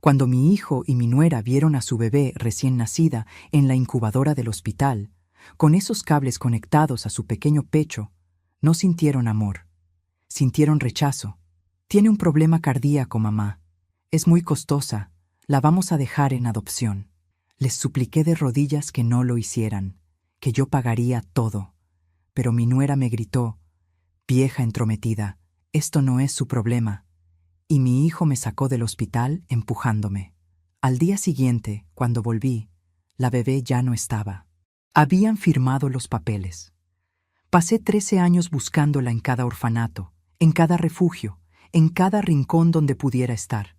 Cuando mi hijo y mi nuera vieron a su bebé recién nacida en la incubadora del hospital, con esos cables conectados a su pequeño pecho, no sintieron amor, sintieron rechazo. Tiene un problema cardíaco, mamá. Es muy costosa. La vamos a dejar en adopción. Les supliqué de rodillas que no lo hicieran, que yo pagaría todo. Pero mi nuera me gritó: vieja entrometida, esto no es su problema. Y mi hijo me sacó del hospital empujándome. Al día siguiente, cuando volví, la bebé ya no estaba. Habían firmado los papeles. Pasé 13 años buscándola en cada orfanato, en cada refugio, en cada rincón donde pudiera estar.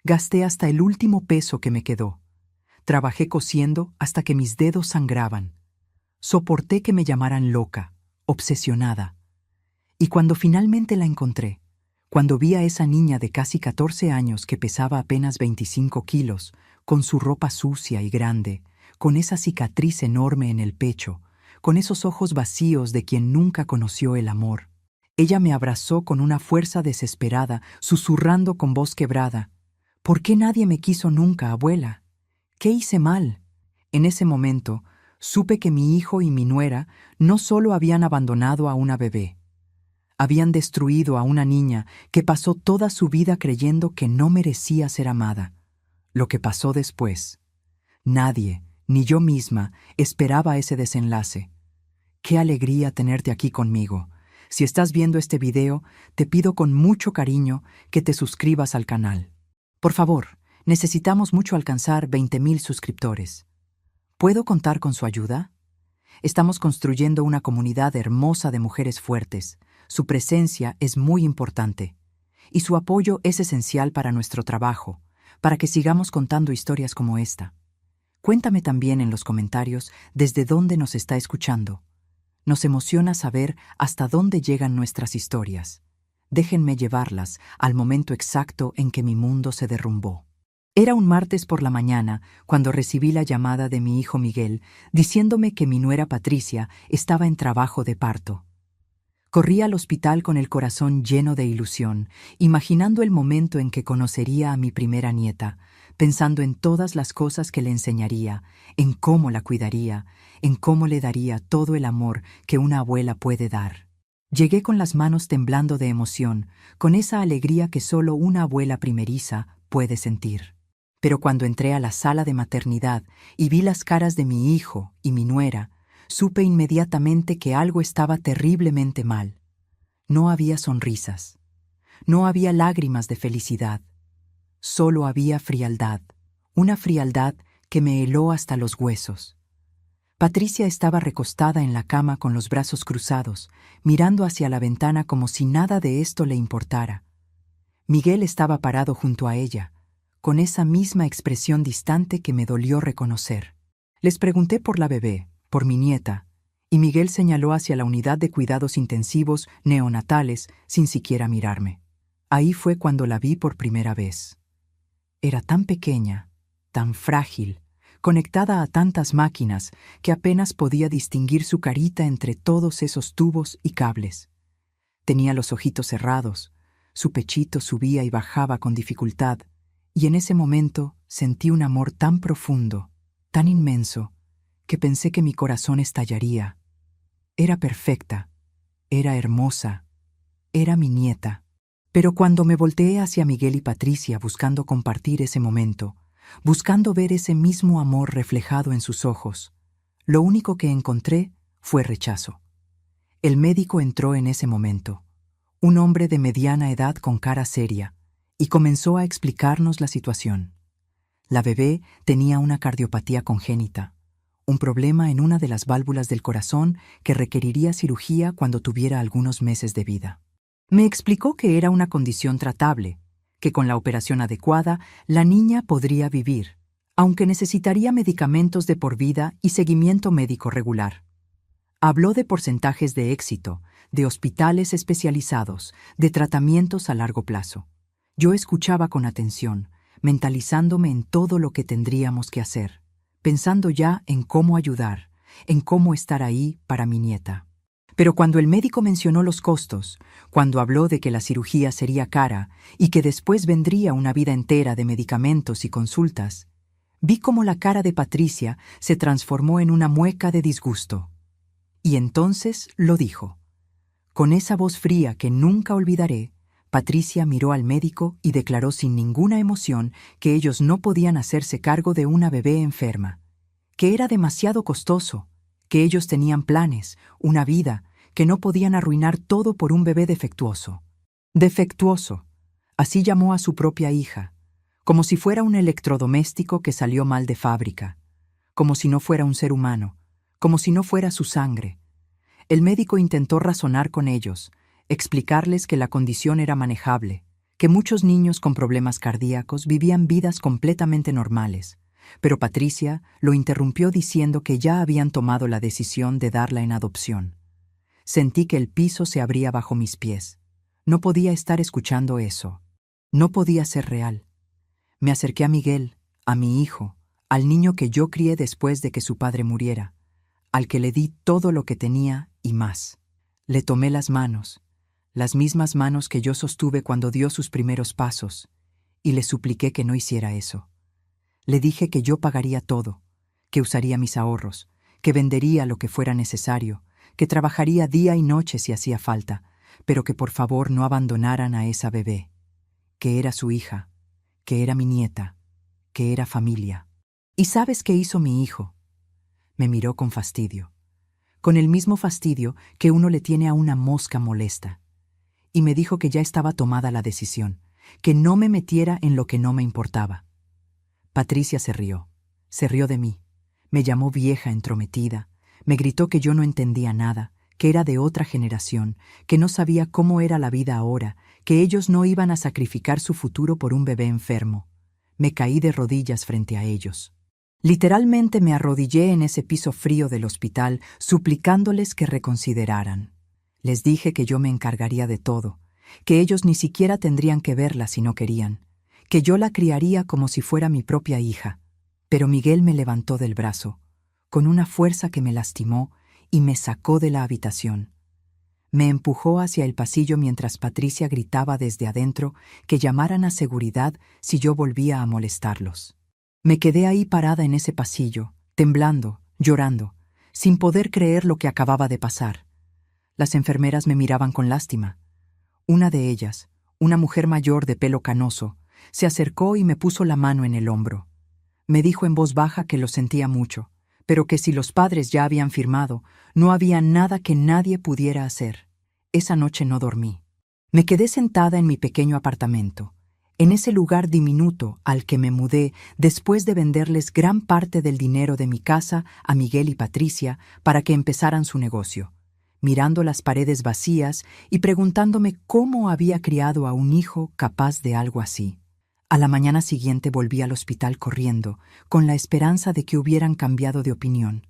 Gasté hasta el último peso que me quedó. Trabajé cosiendo hasta que mis dedos sangraban. Soporté que me llamaran loca, obsesionada. Y cuando finalmente la encontré, cuando vi a esa niña de casi 14 años que pesaba apenas 25 kilos, con su ropa sucia y grande, con esa cicatriz enorme en el pecho, con esos ojos vacíos de quien nunca conoció el amor, ella me abrazó con una fuerza desesperada, susurrando con voz quebrada: ¿por qué nadie me quiso nunca, abuela? ¿Qué hice mal? En ese momento, supe que mi hijo y mi nuera no solo habían abandonado a una bebé, habían destruido a una niña que pasó toda su vida creyendo que no merecía ser amada. Lo que pasó después, nadie, ni yo misma, esperaba ese desenlace. Qué alegría tenerte aquí conmigo. Si estás viendo este video, te pido con mucho cariño que te suscribas al canal. Por favor, necesitamos mucho alcanzar 20,000 suscriptores. ¿Puedo contar con su ayuda? Estamos construyendo una comunidad hermosa de mujeres fuertes. Su presencia es muy importante. Y su apoyo es esencial para nuestro trabajo, para que sigamos contando historias como esta. Cuéntame también en los comentarios desde dónde nos está escuchando. Nos emociona saber hasta dónde llegan nuestras historias. Déjenme llevarlas al momento exacto en que mi mundo se derrumbó. Era un martes por la mañana cuando recibí la llamada de mi hijo Miguel diciéndome que mi nuera Patricia estaba en trabajo de parto. Corrí al hospital con el corazón lleno de ilusión, imaginando el momento en que conocería a mi primera nieta, pensando en todas las cosas que le enseñaría, en cómo la cuidaría, en cómo le daría todo el amor que una abuela puede dar. Llegué con las manos temblando de emoción, con esa alegría que solo una abuela primeriza puede sentir. Pero cuando entré a la sala de maternidad y vi las caras de mi hijo y mi nuera, supe inmediatamente que algo estaba terriblemente mal. No había sonrisas, no había lágrimas de felicidad, solo había frialdad, una frialdad que me heló hasta los huesos. Patricia estaba recostada en la cama con los brazos cruzados, mirando hacia la ventana como si nada de esto le importara. Miguel estaba parado junto a ella, con esa misma expresión distante que me dolió reconocer. Les pregunté por la bebé, por mi nieta, y Miguel señaló hacia la unidad de cuidados intensivos neonatales sin siquiera mirarme. Ahí fue cuando la vi por primera vez. Era tan pequeña, tan frágil, conectada a tantas máquinas que apenas podía distinguir su carita entre todos esos tubos y cables. Tenía los ojitos cerrados, su pechito subía y bajaba con dificultad, y en ese momento sentí un amor tan profundo, tan inmenso, que pensé que mi corazón estallaría. Era perfecta, era hermosa, era mi nieta. Pero cuando me volteé hacia Miguel y Patricia buscando compartir ese momento, buscando ver ese mismo amor reflejado en sus ojos, lo único que encontré fue rechazo. El médico entró en ese momento, un hombre de mediana edad con cara seria, y comenzó a explicarnos la situación. La bebé tenía una cardiopatía congénita, un problema en una de las válvulas del corazón que requeriría cirugía cuando tuviera algunos meses de vida. Me explicó que era una condición tratable, que con la operación adecuada la niña podría vivir, aunque necesitaría medicamentos de por vida y seguimiento médico regular. Habló de porcentajes de éxito, de hospitales especializados, de tratamientos a largo plazo. Yo escuchaba con atención, mentalizándome en todo lo que tendríamos que hacer, pensando ya en cómo ayudar, en cómo estar ahí para mi nieta. Pero cuando el médico mencionó los costos, cuando habló de que la cirugía sería cara y que después vendría una vida entera de medicamentos y consultas, vi cómo la cara de Patricia se transformó en una mueca de disgusto. Y entonces lo dijo. Con esa voz fría que nunca olvidaré, Patricia miró al médico y declaró sin ninguna emoción que ellos no podían hacerse cargo de una bebé enferma, que era demasiado costoso, que ellos tenían planes, una vida, que no podían arruinar todo por un bebé defectuoso. Defectuoso, así llamó a su propia hija, como si fuera un electrodoméstico que salió mal de fábrica, como si no fuera un ser humano, como si no fuera su sangre. El médico intentó razonar con ellos, explicarles que la condición era manejable, que muchos niños con problemas cardíacos vivían vidas completamente normales, pero Patricia lo interrumpió diciendo que ya habían tomado la decisión de darla en adopción. Sentí que el piso se abría bajo mis pies. No podía estar escuchando eso. No podía ser real. Me acerqué a Miguel, a mi hijo, al niño que yo crié después de que su padre muriera, al que le di todo lo que tenía y más. Le tomé las mismas manos que yo sostuve cuando dio sus primeros pasos, y le supliqué que no hiciera eso. Le dije que yo pagaría todo, que usaría mis ahorros, que vendería lo que fuera necesario, que trabajaría día y noche si hacía falta, pero que por favor no abandonaran a esa bebé, que era su hija, que era mi nieta, que era familia. ¿Y sabes qué hizo mi hijo? Me miró con fastidio, con el mismo fastidio que uno le tiene a una mosca molesta, y me dijo que ya estaba tomada la decisión, que no me metiera en lo que no me importaba. Patricia se rió de mí, me llamó vieja entrometida, me gritó que yo no entendía nada, que era de otra generación, que no sabía cómo era la vida ahora, que ellos no iban a sacrificar su futuro por un bebé enfermo. Me caí de rodillas frente a ellos. Literalmente me arrodillé en ese piso frío del hospital, suplicándoles que reconsideraran. Les dije que yo me encargaría de todo, que ellos ni siquiera tendrían que verla si no querían, que yo la criaría como si fuera mi propia hija. Pero Miguel me levantó del brazo, con una fuerza que me lastimó, y me sacó de la habitación. Me empujó hacia el pasillo mientras Patricia gritaba desde adentro que llamaran a seguridad si yo volvía a molestarlos. Me quedé ahí parada en ese pasillo, temblando, llorando, sin poder creer lo que acababa de pasar. Las enfermeras me miraban con lástima. Una de ellas, una mujer mayor de pelo canoso, se acercó y me puso la mano en el hombro. Me dijo en voz baja que lo sentía mucho, pero que si los padres ya habían firmado, no había nada que nadie pudiera hacer. Esa noche no dormí. Me quedé sentada en mi pequeño apartamento, en ese lugar diminuto al que me mudé después de venderles gran parte del dinero de mi casa a Miguel y Patricia para que empezaran su negocio, mirando las paredes vacías y preguntándome cómo había criado a un hijo capaz de algo así. A la mañana siguiente volví al hospital corriendo, con la esperanza de que hubieran cambiado de opinión,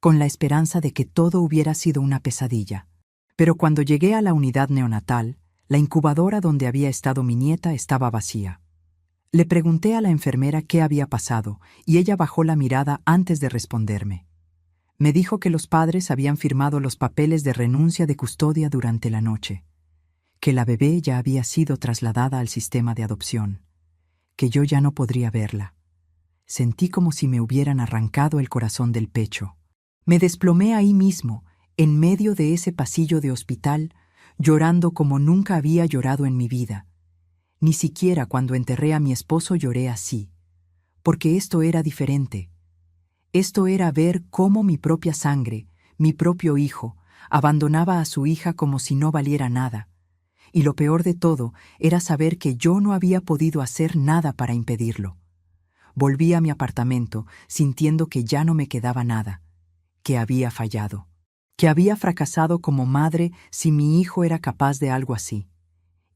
con la esperanza de que todo hubiera sido una pesadilla. Pero cuando llegué a la unidad neonatal, la incubadora donde había estado mi nieta estaba vacía. Le pregunté a la enfermera qué había pasado, y ella bajó la mirada antes de responderme. Me dijo que los padres habían firmado los papeles de renuncia de custodia durante la noche, que la bebé ya había sido trasladada al sistema de adopción, que yo ya no podría verla. Sentí como si me hubieran arrancado el corazón del pecho. Me desplomé ahí mismo, en medio de ese pasillo de hospital, llorando como nunca había llorado en mi vida. Ni siquiera cuando enterré a mi esposo lloré así, porque esto era diferente. Esto era ver cómo mi propia sangre, mi propio hijo, abandonaba a su hija como si no valiera nada. Y lo peor de todo era saber que yo no había podido hacer nada para impedirlo. Volví a mi apartamento sintiendo que ya no me quedaba nada, que había fallado, que había fracasado como madre si mi hijo era capaz de algo así.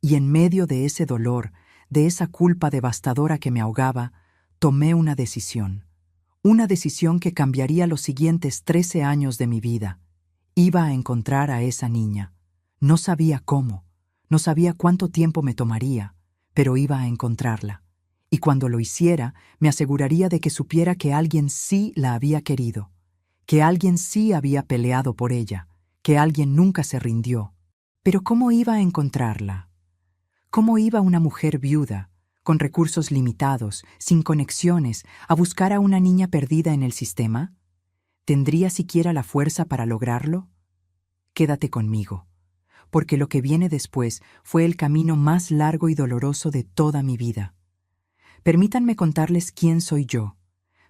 Y en medio de ese dolor, de esa culpa devastadora que me ahogaba, tomé una decisión que cambiaría los siguientes 13 años de mi vida. Iba a encontrar a esa niña. No sabía cómo. No sabía cuánto tiempo me tomaría, pero iba a encontrarla. Y cuando lo hiciera, me aseguraría de que supiera que alguien sí la había querido, que alguien sí había peleado por ella, que alguien nunca se rindió. Pero ¿cómo iba a encontrarla? ¿Cómo iba una mujer viuda, con recursos limitados, sin conexiones, a buscar a una niña perdida en el sistema? ¿Tendría siquiera la fuerza para lograrlo? Quédate conmigo, porque lo que viene después fue el camino más largo y doloroso de toda mi vida. Permítanme contarles quién soy yo,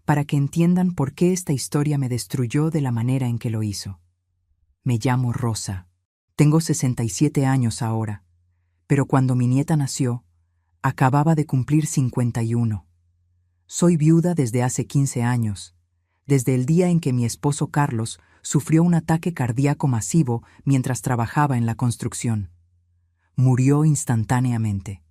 para que entiendan por qué esta historia me destruyó de la manera en que lo hizo. Me llamo Rosa. Tengo 67 años ahora, pero cuando mi nieta nació, acababa de cumplir 51. Soy viuda desde hace 15 años, desde el día en que mi esposo Carlos sufrió un ataque cardíaco masivo mientras trabajaba en la construcción. Murió instantáneamente.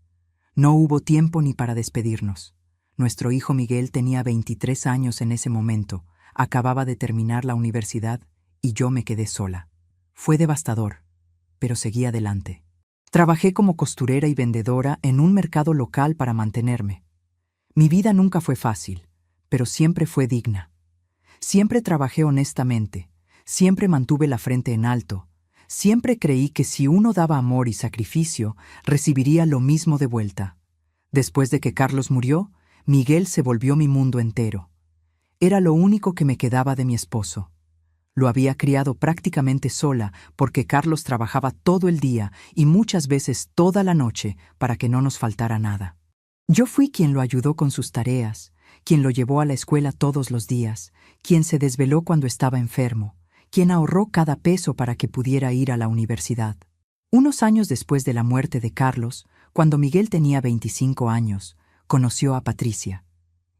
No hubo tiempo ni para despedirnos. Nuestro hijo Miguel tenía 23 años en ese momento, acababa de terminar la universidad y yo me quedé sola. Fue devastador, pero seguí adelante. Trabajé como costurera y vendedora en un mercado local para mantenerme. Mi vida nunca fue fácil, pero siempre fue digna. Siempre trabajé honestamente, siempre mantuve la frente en alto, siempre creí que si uno daba amor y sacrificio, recibiría lo mismo de vuelta. Después de que Carlos murió, Miguel se volvió mi mundo entero. Era lo único que me quedaba de mi esposo. Lo había criado prácticamente sola porque Carlos trabajaba todo el día y muchas veces toda la noche para que no nos faltara nada. Yo fui quien lo ayudó con sus tareas, quien lo llevó a la escuela todos los días, quien se desveló cuando estaba enfermo, quien ahorró cada peso para que pudiera ir a la universidad. Unos años después de la muerte de Carlos, cuando Miguel tenía 25 años, conoció a Patricia.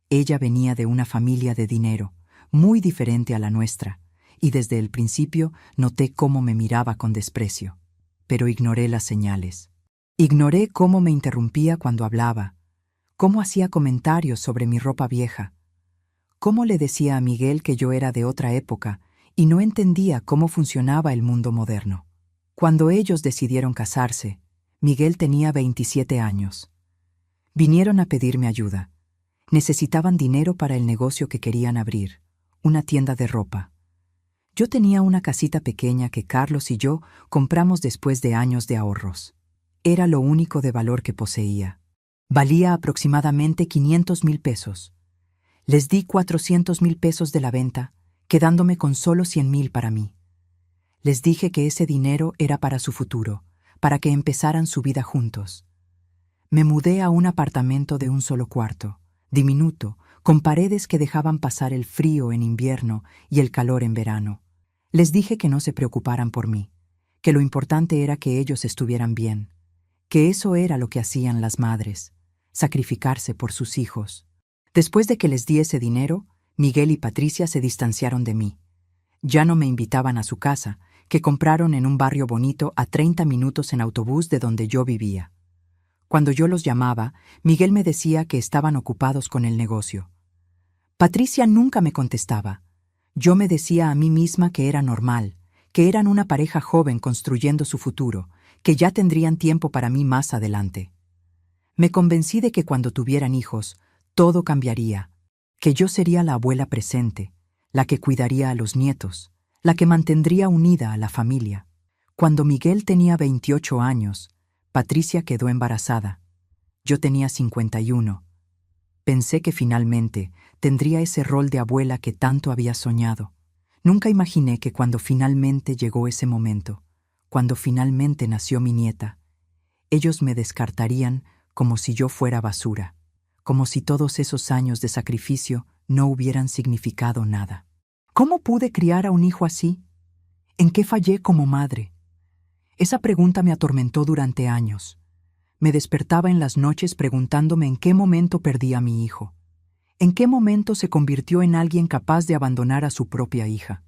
Ella venía de una familia de dinero, muy diferente a la nuestra, y desde el principio noté cómo me miraba con desprecio. Pero ignoré las señales. Ignoré cómo me interrumpía cuando hablaba, cómo hacía comentarios sobre mi ropa vieja, cómo le decía a Miguel que yo era de otra época y no entendía cómo funcionaba el mundo moderno. Cuando ellos decidieron casarse, Miguel tenía 27 años. Vinieron a pedirme ayuda. Necesitaban dinero para el negocio que querían abrir, una tienda de ropa. Yo tenía una casita pequeña que Carlos y yo compramos después de años de ahorros. Era lo único de valor que poseía. Valía aproximadamente 500,000 pesos. Les di 400,000 pesos de la venta, quedándome con solo 100,000 para mí. Les dije que ese dinero era para su futuro, para que empezaran su vida juntos. Me mudé a un apartamento de un solo cuarto, diminuto, con paredes que dejaban pasar el frío en invierno y el calor en verano. Les dije que no se preocuparan por mí, que lo importante era que ellos estuvieran bien, que eso era lo que hacían las madres, sacrificarse por sus hijos. Después de que les di ese dinero, Miguel y Patricia se distanciaron de mí. Ya no me invitaban a su casa, que compraron en un barrio bonito a 30 minutos en autobús de donde yo vivía. Cuando yo los llamaba, Miguel me decía que estaban ocupados con el negocio. Patricia nunca me contestaba. Yo me decía a mí misma que era normal, que eran una pareja joven construyendo su futuro, que ya tendrían tiempo para mí más adelante. Me convencí de que cuando tuvieran hijos, todo cambiaría, que yo sería la abuela presente, la que cuidaría a los nietos, la que mantendría unida a la familia. Cuando Miguel tenía 28 años, Patricia quedó embarazada. Yo tenía 51. Pensé que finalmente tendría ese rol de abuela que tanto había soñado. Nunca imaginé que cuando finalmente llegó ese momento, cuando finalmente nació mi nieta, ellos me descartarían como si yo fuera basura, como si todos esos años de sacrificio no hubieran significado nada. ¿Cómo pude criar a un hijo así? ¿En qué fallé como madre? Esa pregunta me atormentó durante años. Me despertaba en las noches preguntándome en qué momento perdí a mi hijo. ¿En qué momento se convirtió en alguien capaz de abandonar a su propia hija?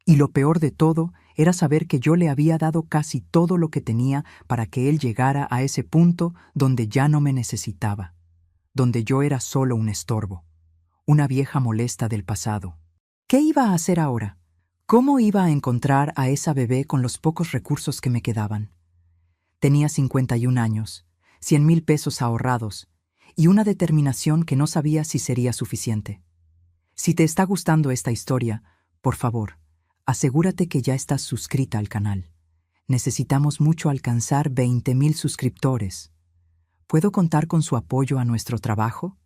Y lo peor de todo era saber que yo le había dado casi todo lo que tenía para que él llegara a ese punto donde ya no me necesitaba, donde yo era solo un estorbo, una vieja molesta del pasado. ¿Qué iba a hacer ahora? ¿Cómo iba a encontrar a esa bebé con los pocos recursos que me quedaban? Tenía 51 años, 100,000 pesos ahorrados y una determinación que no sabía si sería suficiente. Si te está gustando esta historia, por favor, Asegúrate que ya estás suscrita al canal. Necesitamos mucho alcanzar 20,000 suscriptores. ¿Puedo contar con su apoyo a nuestro trabajo?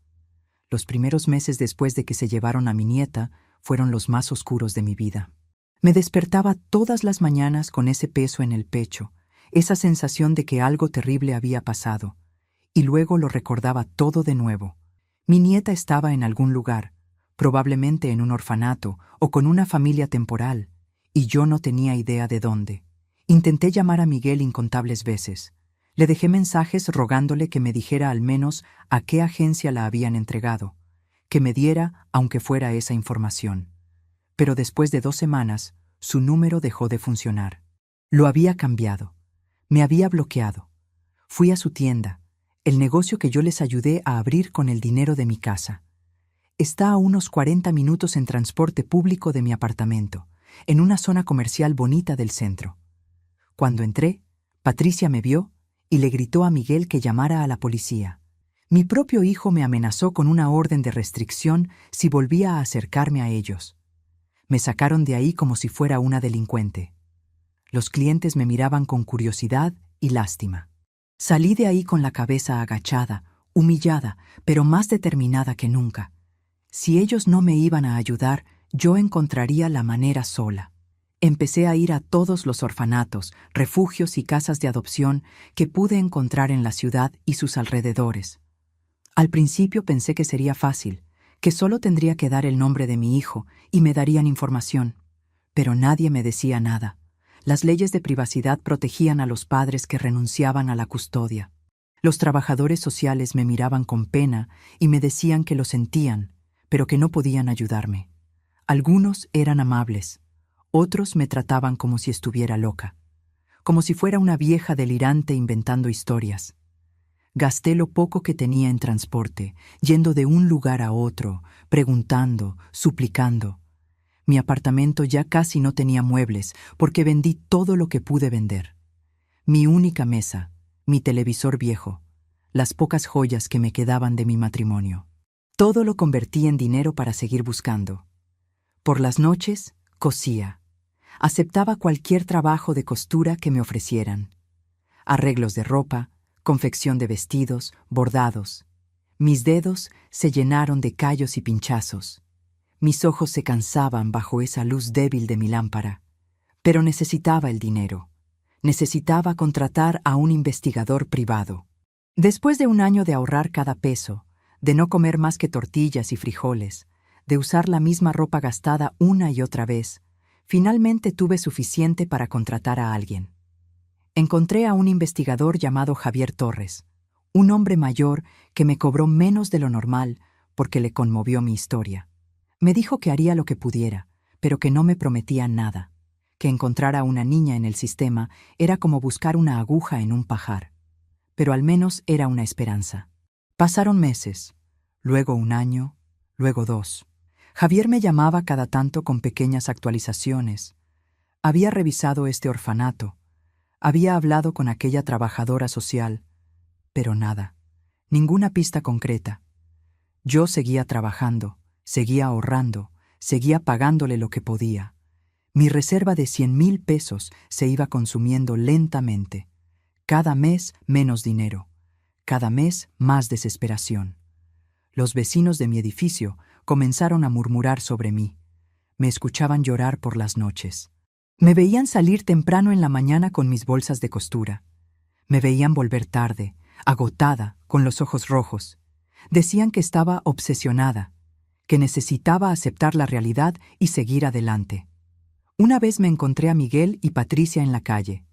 Los primeros meses después de que se llevaron a mi nieta fueron los más oscuros de mi vida. Me despertaba todas las mañanas con ese peso en el pecho, esa sensación de que algo terrible había pasado, y luego lo recordaba todo de nuevo. Mi nieta estaba en algún lugar, probablemente en un orfanato o con una familia temporal, y yo no tenía idea de dónde. Intenté llamar a Miguel incontables veces. Le dejé mensajes rogándole que me dijera al menos a qué agencia la habían entregado, que me diera aunque fuera esa información. Pero después de 2 semanas, su número dejó de funcionar. Lo había cambiado. Me había bloqueado. Fui a su tienda, el negocio que yo les ayudé a abrir con el dinero de mi casa. Está a unos 40 minutos en transporte público de mi apartamento, en una zona comercial bonita del centro. Cuando entré, Patricia me vio y le gritó a Miguel que llamara a la policía. Mi propio hijo me amenazó con una orden de restricción si volvía a acercarme a ellos. Me sacaron de ahí como si fuera una delincuente. Los clientes me miraban con curiosidad y lástima. Salí de ahí con la cabeza agachada, humillada, pero más determinada que nunca. Si ellos no me iban a ayudar, yo encontraría la manera sola. Empecé a ir a todos los orfanatos, refugios y casas de adopción que pude encontrar en la ciudad y sus alrededores. Al principio pensé que sería fácil, que solo tendría que dar el nombre de mi hijo y me darían información. Pero nadie me decía nada. Las leyes de privacidad protegían a los padres que renunciaban a la custodia. Los trabajadores sociales me miraban con pena y me decían que lo sentían, pero que no podían ayudarme. Algunos eran amables, otros me trataban como si estuviera loca, como si fuera una vieja delirante inventando historias. Gasté lo poco que tenía en transporte, yendo de un lugar a otro, preguntando, suplicando. Mi apartamento ya casi no tenía muebles porque vendí todo lo que pude vender. Mi única mesa, mi televisor viejo, las pocas joyas que me quedaban de mi matrimonio. Todo lo convertí en dinero para seguir buscando. Por las noches, cosía. Aceptaba cualquier trabajo de costura que me ofrecieran. Arreglos de ropa, confección de vestidos, bordados. Mis dedos se llenaron de callos y pinchazos. Mis ojos se cansaban bajo esa luz débil de mi lámpara. Pero necesitaba el dinero. Necesitaba contratar a un investigador privado. Después de 1 año de ahorrar cada peso, de no comer más que tortillas y frijoles, de usar la misma ropa gastada una y otra vez, finalmente tuve suficiente para contratar a alguien. Encontré a un investigador llamado Javier Torres, un hombre mayor que me cobró menos de lo normal porque le conmovió mi historia. Me dijo que haría lo que pudiera, pero que no me prometía nada, que encontrar a una niña en el sistema era como buscar una aguja en un pajar. Pero al menos era una esperanza. Pasaron meses, luego 1 año, luego 2. Javier me llamaba cada tanto con pequeñas actualizaciones. Había revisado este orfanato. Había hablado con aquella trabajadora social, pero nada, ninguna pista concreta. Yo seguía trabajando, seguía ahorrando, seguía pagándole lo que podía. Mi reserva de 100,000 pesos se iba consumiendo lentamente. Cada mes menos dinero, cada mes más desesperación. Los vecinos de mi edificio comenzaron a murmurar sobre mí. Me escuchaban llorar por las noches. Me veían salir temprano en la mañana con mis bolsas de costura. Me veían volver tarde, agotada, con los ojos rojos. Decían que estaba obsesionada, que necesitaba aceptar la realidad y seguir adelante. Una vez me encontré a Miguel y Patricia en la calle.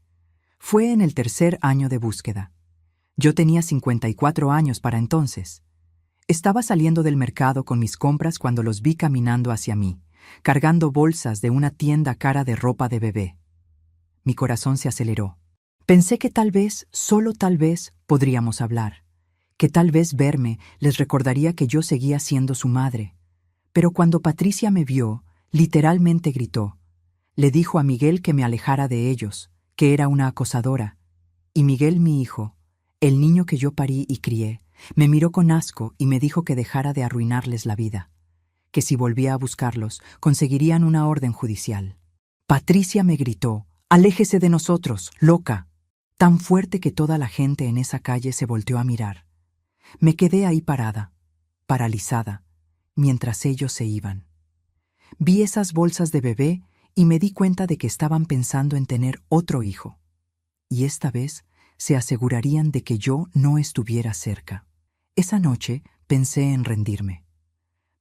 Fue en el 3er año de búsqueda. Yo tenía 54 años para entonces. Estaba saliendo del mercado con mis compras cuando los vi caminando hacia mí, cargando bolsas de una tienda cara de ropa de bebé. Mi corazón se aceleró. Pensé que tal vez, solo tal vez, podríamos hablar, que tal vez verme les recordaría que yo seguía siendo su madre. Pero cuando Patricia me vio, literalmente gritó. Le dijo a Miguel que me alejara de ellos, que era una acosadora. Y Miguel, mi hijo, el niño que yo parí y crié, me miró con asco y me dijo que dejara de arruinarles la vida, que si volvía a buscarlos, conseguirían una orden judicial. Patricia me gritó, «Aléjese de nosotros, loca», tan fuerte que toda la gente en esa calle se volteó a mirar. Me quedé ahí parada, paralizada, mientras ellos se iban. Vi esas bolsas de bebé y me di cuenta de que estaban pensando en tener otro hijo. Y esta vez se asegurarían de que yo no estuviera cerca. Esa noche pensé en rendirme.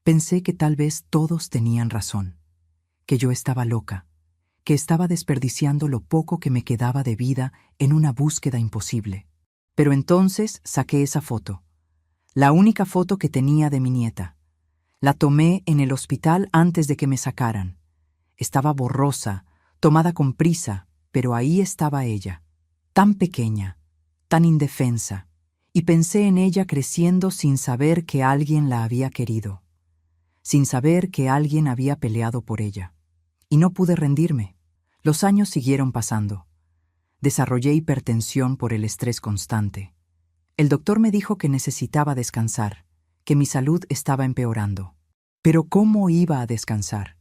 Pensé que tal vez todos tenían razón, que yo estaba loca, que estaba desperdiciando lo poco que me quedaba de vida en una búsqueda imposible. Pero entonces saqué esa foto, la única foto que tenía de mi nieta. La tomé en el hospital antes de que me sacaran. Estaba borrosa, tomada con prisa, pero ahí estaba ella, tan pequeña, tan indefensa, y pensé en ella creciendo sin saber que alguien la había querido, sin saber que alguien había peleado por ella. Y no pude rendirme. Los años siguieron pasando. Desarrollé hipertensión por el estrés constante. El doctor me dijo que necesitaba descansar, que mi salud estaba empeorando. Pero ¿cómo iba a descansar?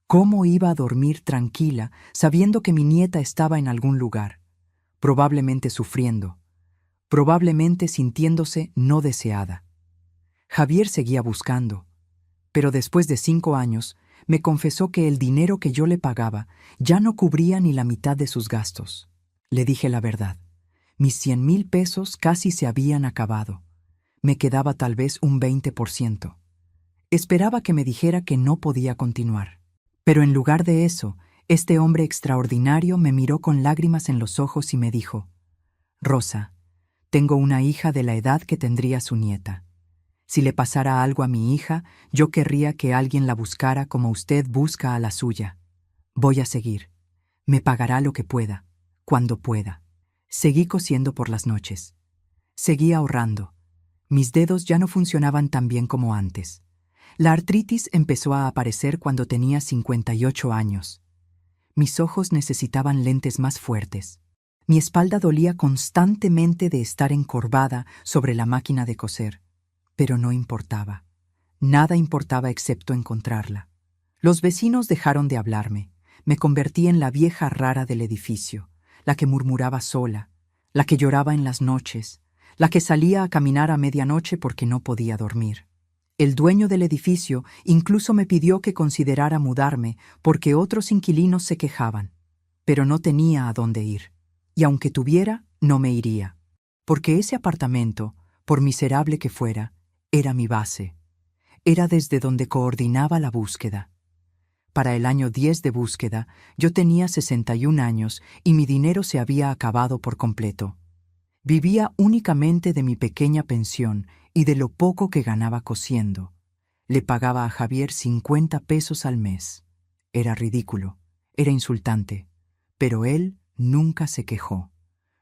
¿Cómo iba a dormir tranquila sabiendo que mi nieta estaba en algún lugar, probablemente sufriendo, probablemente sintiéndose no deseada? Javier seguía buscando, pero después de 5 años me confesó que el dinero que yo le pagaba ya no cubría ni la mitad de sus gastos. Le dije la verdad. Mis 100,000 pesos casi se habían acabado. Me quedaba tal vez un 20%. Esperaba que me dijera que no podía continuar. Pero en lugar de eso, este hombre extraordinario me miró con lágrimas en los ojos y me dijo, «Rosa, tengo una hija de la edad que tendría su nieta. Si le pasara algo a mi hija, yo querría que alguien la buscara como usted busca a la suya. Voy a seguir. Me pagará lo que pueda, cuando pueda». Seguí cosiendo por las noches. Seguí ahorrando. Mis dedos ya no funcionaban tan bien como antes. La artritis empezó a aparecer cuando tenía 58 años. Mis ojos necesitaban lentes más fuertes. Mi espalda dolía constantemente de estar encorvada sobre la máquina de coser. Pero no importaba. Nada importaba excepto encontrarla. Los vecinos dejaron de hablarme. Me convertí en la vieja rara del edificio, la que murmuraba sola, la que lloraba en las noches, la que salía a caminar a medianoche porque no podía dormir. El dueño del edificio incluso me pidió que considerara mudarme porque otros inquilinos se quejaban, pero no tenía a dónde ir. Y aunque tuviera, no me iría, porque ese apartamento, por miserable que fuera, era mi base. Era desde donde coordinaba la búsqueda. Para el año 10 de búsqueda, yo tenía 61 años y mi dinero se había acabado por completo. Vivía únicamente de mi pequeña pensión y de lo poco que ganaba cosiendo. Le pagaba a Javier 50 pesos al mes. Era ridículo, era insultante, pero él nunca se quejó,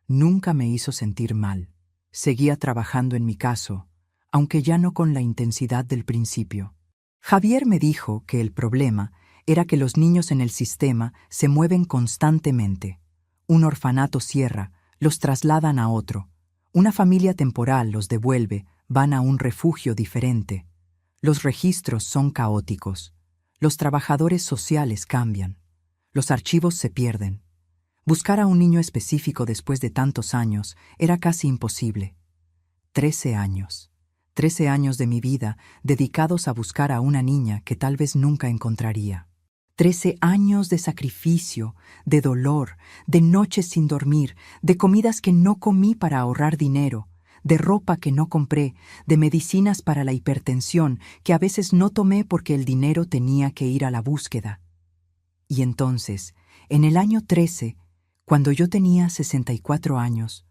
nunca me hizo sentir mal. Seguía trabajando en mi caso, aunque ya no con la intensidad del principio. Javier me dijo que el problema era que los niños en el sistema se mueven constantemente. Un orfanato cierra, los trasladan a otro. Una familia temporal los devuelve, van a un refugio diferente. Los registros son caóticos. Los trabajadores sociales cambian. Los archivos se pierden. Buscar a un niño específico después de tantos años era casi imposible. 13 años. 13 años de mi vida dedicados a buscar a una niña que tal vez nunca encontraría. 13 años de sacrificio, de dolor, de noches sin dormir, de comidas que no comí para ahorrar dinero, de ropa que no compré, de medicinas para la hipertensión que a veces no tomé porque el dinero tenía que ir a la búsqueda. Y entonces, en el año 13, cuando yo tenía 64 años,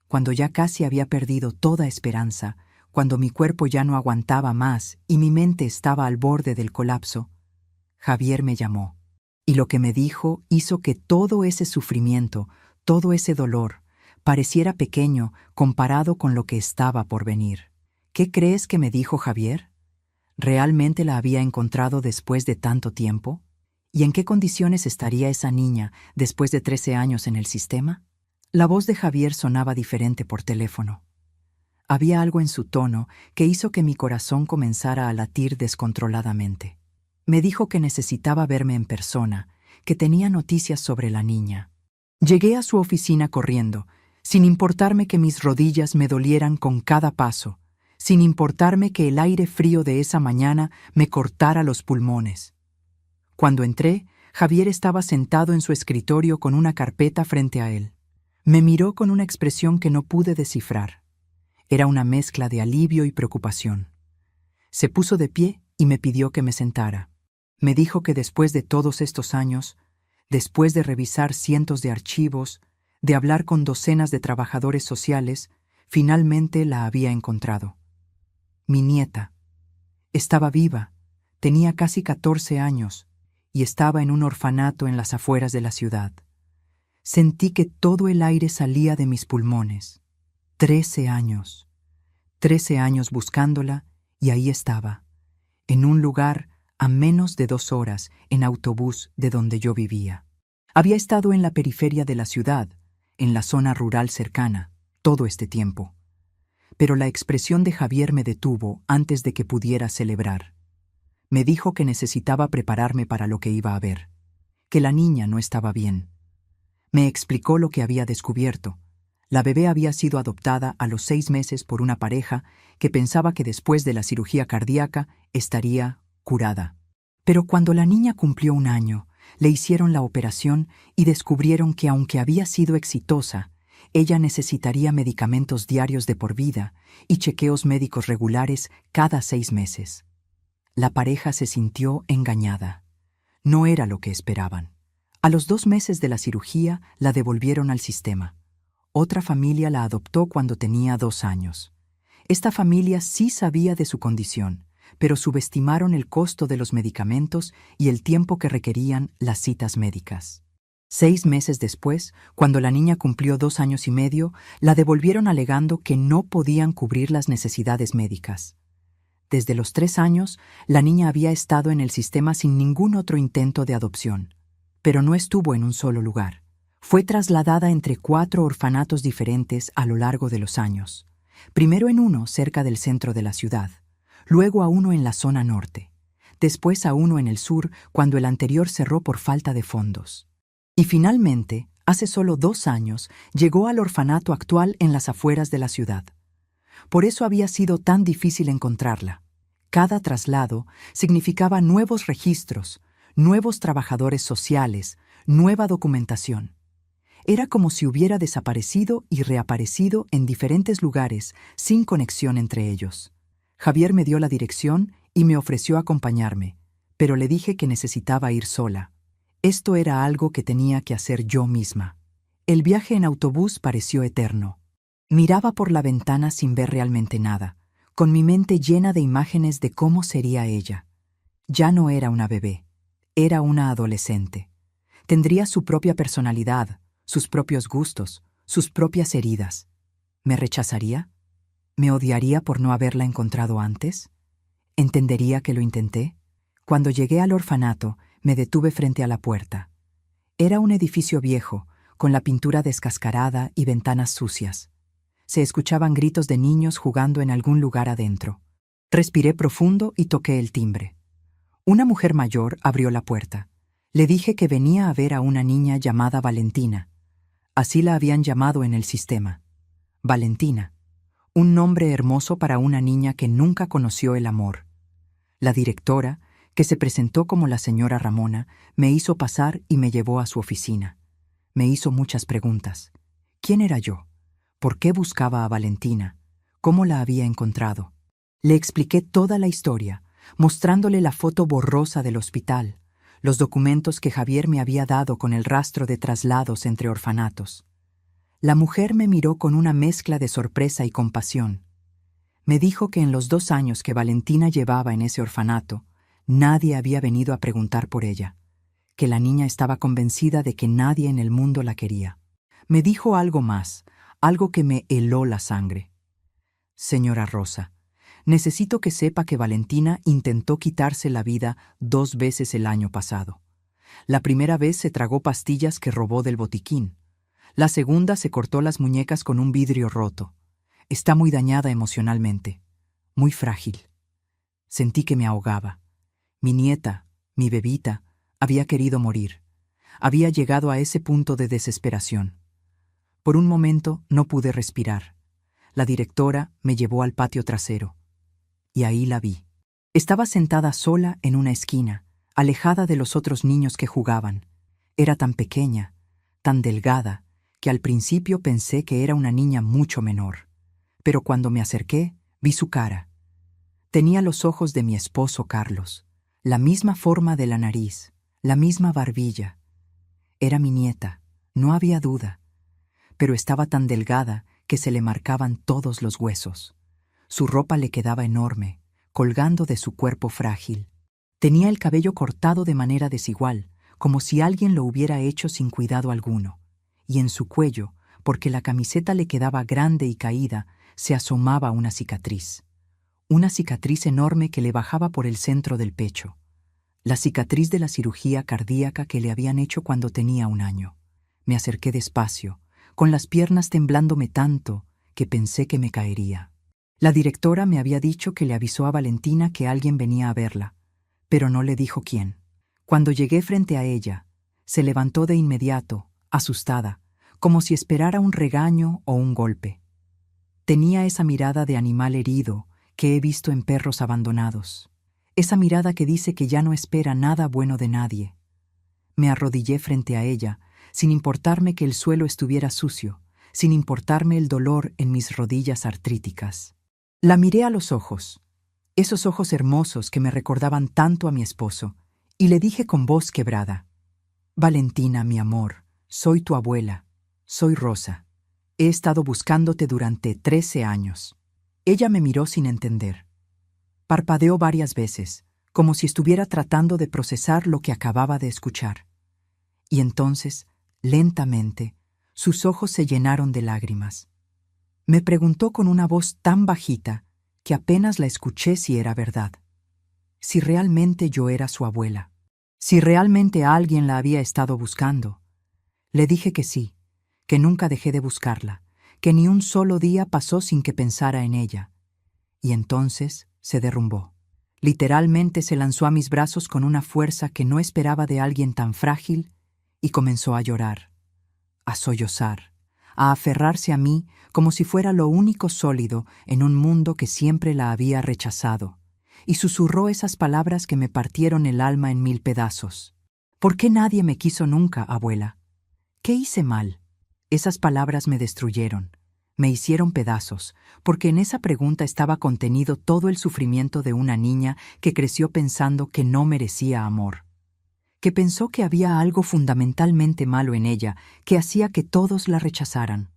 cuando ya casi había perdido toda esperanza, cuando mi cuerpo ya no aguantaba más y mi mente estaba al borde del colapso, Javier me llamó. Y lo que me dijo hizo que todo ese sufrimiento, todo ese dolor, pareciera pequeño comparado con lo que estaba por venir. ¿Qué crees que me dijo Javier? ¿Realmente la había encontrado después de tanto tiempo? ¿Y en qué condiciones estaría esa niña después de 13 años en el sistema? La voz de Javier sonaba diferente por teléfono. Había algo en su tono que hizo que mi corazón comenzara a latir descontroladamente. Me dijo que necesitaba verme en persona que tenía noticias sobre la niña. Llegué a su oficina corriendo, sin importarme que mis rodillas me dolieran con cada paso, sin importarme que el aire frío de esa mañana me cortara los pulmones. Cuando entré, Javier estaba sentado en su escritorio con una carpeta frente a él. Me miró con una expresión que no pude descifrar. Era una mezcla de alivio y preocupación. Se puso de pie y me pidió que me sentara. Me dijo que después de todos estos años, después de revisar cientos de archivos, de hablar con docenas de trabajadores sociales, finalmente la había encontrado. Mi nieta. Estaba viva, tenía casi 14 años y estaba en un orfanato en las afueras de la ciudad. Sentí que todo el aire salía de mis pulmones. 13 años. 13 años buscándola y ahí estaba, en un lugar a menos de 2 horas en autobús de donde yo vivía. Había estado en la periferia de la ciudad, en la zona rural cercana, todo este tiempo. Pero la expresión de Javier me detuvo antes de que pudiera celebrar. Me dijo que necesitaba prepararme para lo que iba a ver, que la niña no estaba bien. Me explicó lo que había descubierto. La bebé había sido adoptada a los 6 meses por una pareja que pensaba que después de la cirugía cardíaca estaría curada. Pero cuando la niña cumplió 1 año, le hicieron la operación y descubrieron que aunque había sido exitosa, ella necesitaría medicamentos diarios de por vida y chequeos médicos regulares cada 6 meses. La pareja se sintió engañada. No era lo que esperaban. A los 2 meses de la cirugía la devolvieron al sistema. Otra familia la adoptó cuando tenía 2 años. Esta familia sí sabía de su condición, pero subestimaron el costo de los medicamentos y el tiempo que requerían las citas médicas. 6 meses después, cuando la niña cumplió 2 años y medio, la devolvieron alegando que no podían cubrir las necesidades médicas. Desde los 3 años, la niña había estado en el sistema sin ningún otro intento de adopción. Pero no estuvo en un solo lugar. Fue trasladada entre 4 orfanatos diferentes a lo largo de los años. Primero en uno cerca del centro de la ciudad, luego a uno en la zona norte, después a uno en el sur cuando el anterior cerró por falta de fondos. Y finalmente, hace solo 2 años, llegó al orfanato actual en las afueras de la ciudad. Por eso había sido tan difícil encontrarla. Cada traslado significaba nuevos registros, nuevos trabajadores sociales, nueva documentación. Era como si hubiera desaparecido y reaparecido en diferentes lugares sin conexión entre ellos. Javier me dio la dirección y me ofreció acompañarme, pero le dije que necesitaba ir sola. Esto era algo que tenía que hacer yo misma. El viaje en autobús pareció eterno. Miraba por la ventana sin ver realmente nada, con mi mente llena de imágenes de cómo sería ella. Ya no era una bebé, era una adolescente. Tendría su propia personalidad, sus propios gustos, sus propias heridas. ¿Me rechazaría? ¿Me odiaría por no haberla encontrado antes? ¿Entendería que lo intenté? Cuando llegué al orfanato, me detuve frente a la puerta. Era un edificio viejo, con la pintura descascarada y ventanas sucias. Se escuchaban gritos de niños jugando en algún lugar adentro. Respiré profundo y toqué el timbre. Una mujer mayor abrió la puerta. Le dije que venía a ver a una niña llamada Valentina. Así la habían llamado en el sistema. Valentina. Un nombre hermoso para una niña que nunca conoció el amor. La directora, que se presentó como la señora Ramona, me hizo pasar y me llevó a su oficina. Me hizo muchas preguntas. ¿Quién era yo? ¿Por qué buscaba a Valentina? ¿Cómo la había encontrado? Le expliqué toda la historia, mostrándole la foto borrosa del hospital, los documentos que Javier me había dado con el rastro de traslados entre orfanatos. La mujer me miró con una mezcla de sorpresa y compasión. Me dijo que en los 2 años que Valentina llevaba en ese orfanato, nadie había venido a preguntar por ella, que la niña estaba convencida de que nadie en el mundo la quería. Me dijo algo más, algo que me heló la sangre. Señora Rosa, necesito que sepa que Valentina intentó quitarse la vida 2 veces el año pasado. La primera vez se tragó pastillas que robó del botiquín. La segunda se cortó las muñecas con un vidrio roto. Está muy dañada emocionalmente, muy frágil. Sentí que me ahogaba. Mi nieta, mi bebita, había querido morir. Había llegado a ese punto de desesperación. Por un momento no pude respirar. La directora me llevó al patio trasero. Y ahí la vi. Estaba sentada sola en una esquina, alejada de los otros niños que jugaban. Era tan pequeña, tan delgada, que al principio pensé que era una niña mucho menor. Pero cuando me acerqué, vi su cara. Tenía los ojos de mi esposo Carlos, la misma forma de la nariz, la misma barbilla. Era mi nieta, no había duda, pero estaba tan delgada que se le marcaban todos los huesos. Su ropa le quedaba enorme, colgando de su cuerpo frágil. Tenía el cabello cortado de manera desigual, como si alguien lo hubiera hecho sin cuidado alguno, y en su cuello, porque la camiseta le quedaba grande y caída, se asomaba una cicatriz enorme que le bajaba por el centro del pecho, la cicatriz de la cirugía cardíaca que le habían hecho cuando tenía 1 año. Me acerqué despacio, con las piernas temblándome tanto que pensé que me caería. La directora me había dicho que le avisó a Valentina que alguien venía a verla, pero no le dijo quién. Cuando llegué frente a ella, se levantó de inmediato, asustada, como si esperara un regaño o un golpe. Tenía esa mirada de animal herido que he visto en perros abandonados, esa mirada que dice que ya no espera nada bueno de nadie. Me arrodillé frente a ella, sin importarme que el suelo estuviera sucio, sin importarme el dolor en mis rodillas artríticas. La miré a los ojos, esos ojos hermosos que me recordaban tanto a mi esposo, y le dije con voz quebrada: Valentina, mi amor, soy tu abuela, soy Rosa. He estado buscándote durante 13 años. Ella me miró sin entender. Parpadeó varias veces, como si estuviera tratando de procesar lo que acababa de escuchar. Y entonces, lentamente, sus ojos se llenaron de lágrimas. Me preguntó con una voz tan bajita que apenas la escuché si era verdad. Si realmente yo era su abuela. Si realmente alguien la había estado buscando. Le dije que sí, que nunca dejé de buscarla, que ni un solo día pasó sin que pensara en ella. Y entonces se derrumbó. Literalmente se lanzó a mis brazos con una fuerza que no esperaba de alguien tan frágil y comenzó a llorar, a sollozar, a aferrarse a mí como si fuera lo único sólido en un mundo que siempre la había rechazado, y susurró esas palabras que me partieron el alma en 1000 pedazos. ¿Por qué nadie me quiso nunca, abuela? ¿Qué hice mal? Esas palabras me destruyeron, me hicieron pedazos, porque en esa pregunta estaba contenido todo el sufrimiento de una niña que creció pensando que no merecía amor, que pensó que había algo fundamentalmente malo en ella que hacía que todos la rechazaran.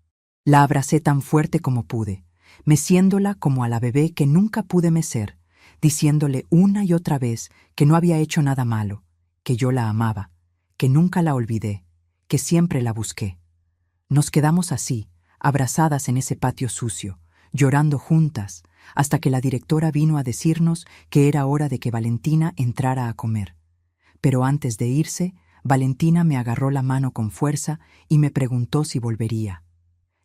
La abracé tan fuerte como pude, meciéndola como a la bebé que nunca pude mecer, diciéndole una y otra vez que no había hecho nada malo, que yo la amaba, que nunca la olvidé, que siempre la busqué. Nos quedamos así, abrazadas en ese patio sucio, llorando juntas, hasta que la directora vino a decirnos que era hora de que Valentina entrara a comer. Pero antes de irse, Valentina me agarró la mano con fuerza y me preguntó si volvería.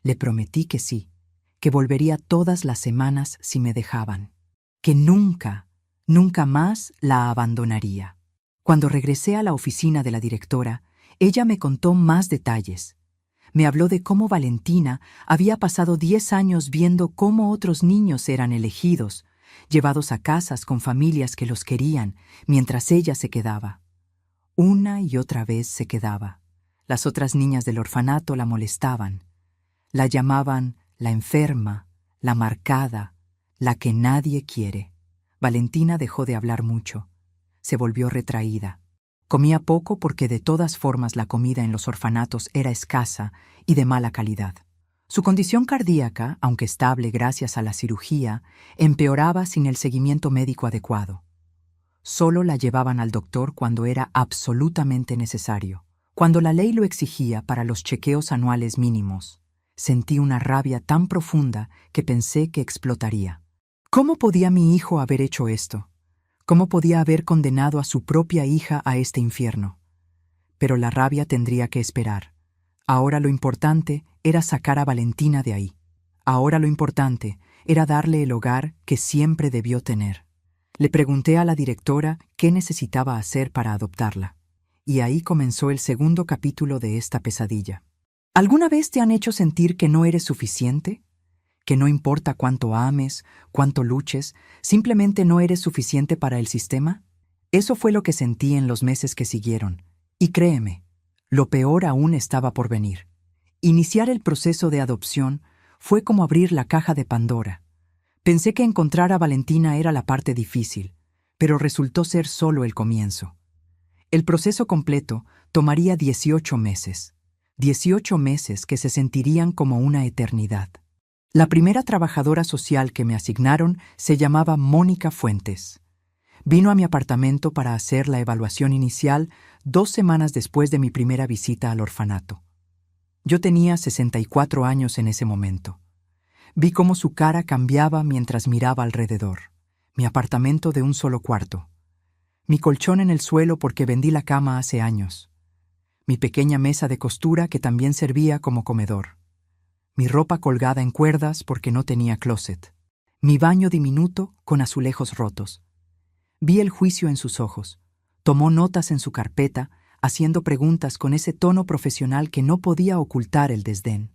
Le prometí que sí, que volvería todas las semanas si me dejaban, que nunca, nunca más la abandonaría. Cuando regresé a la oficina de la directora, ella me contó más detalles. Me habló de cómo Valentina había pasado 10 años viendo cómo otros niños eran elegidos, llevados a casas con familias que los querían, mientras ella se quedaba. Una y otra vez se quedaba. Las otras niñas del orfanato la molestaban. La llamaban la enferma, la marcada, la que nadie quiere. Valentina dejó de hablar mucho. Se volvió retraída. Comía poco porque de todas formas la comida en los orfanatos era escasa y de mala calidad. Su condición cardíaca, aunque estable gracias a la cirugía, empeoraba sin el seguimiento médico adecuado. Solo la llevaban al doctor cuando era absolutamente necesario, cuando la ley lo exigía para los chequeos anuales mínimos. Sentí una rabia tan profunda que pensé que explotaría. ¿Cómo podía mi hijo haber hecho esto? ¿Cómo podía haber condenado a su propia hija a este infierno? Pero la rabia tendría que esperar. Ahora lo importante era sacar a Valentina de ahí. Ahora lo importante era darle el hogar que siempre debió tener. Le pregunté a la directora qué necesitaba hacer para adoptarla. Y ahí comenzó el segundo capítulo de esta pesadilla. ¿Alguna vez te han hecho sentir que no eres suficiente? ¿Que no importa cuánto ames, cuánto luches, simplemente no eres suficiente para el sistema? Eso fue lo que sentí en los meses que siguieron. Y créeme, lo peor aún estaba por venir. Iniciar el proceso de adopción fue como abrir la caja de Pandora. Pensé que encontrar a Valentina era la parte difícil, pero resultó ser solo el comienzo. El proceso completo tomaría 18 meses. 18 meses que se sentirían como una eternidad. La primera trabajadora social que me asignaron se llamaba Mónica Fuentes. Vino a mi apartamento para hacer la evaluación inicial 2 semanas después de mi primera visita al orfanato. Yo tenía 64 años en ese momento. Vi cómo su cara cambiaba mientras miraba alrededor. Mi apartamento de un solo cuarto. Mi colchón en el suelo porque vendí la cama hace años. Mi pequeña mesa de costura que también servía como comedor. Mi ropa colgada en cuerdas porque no tenía closet. Mi baño diminuto con azulejos rotos. Vi el juicio en sus ojos. Tomó notas en su carpeta, haciendo preguntas con ese tono profesional que no podía ocultar el desdén.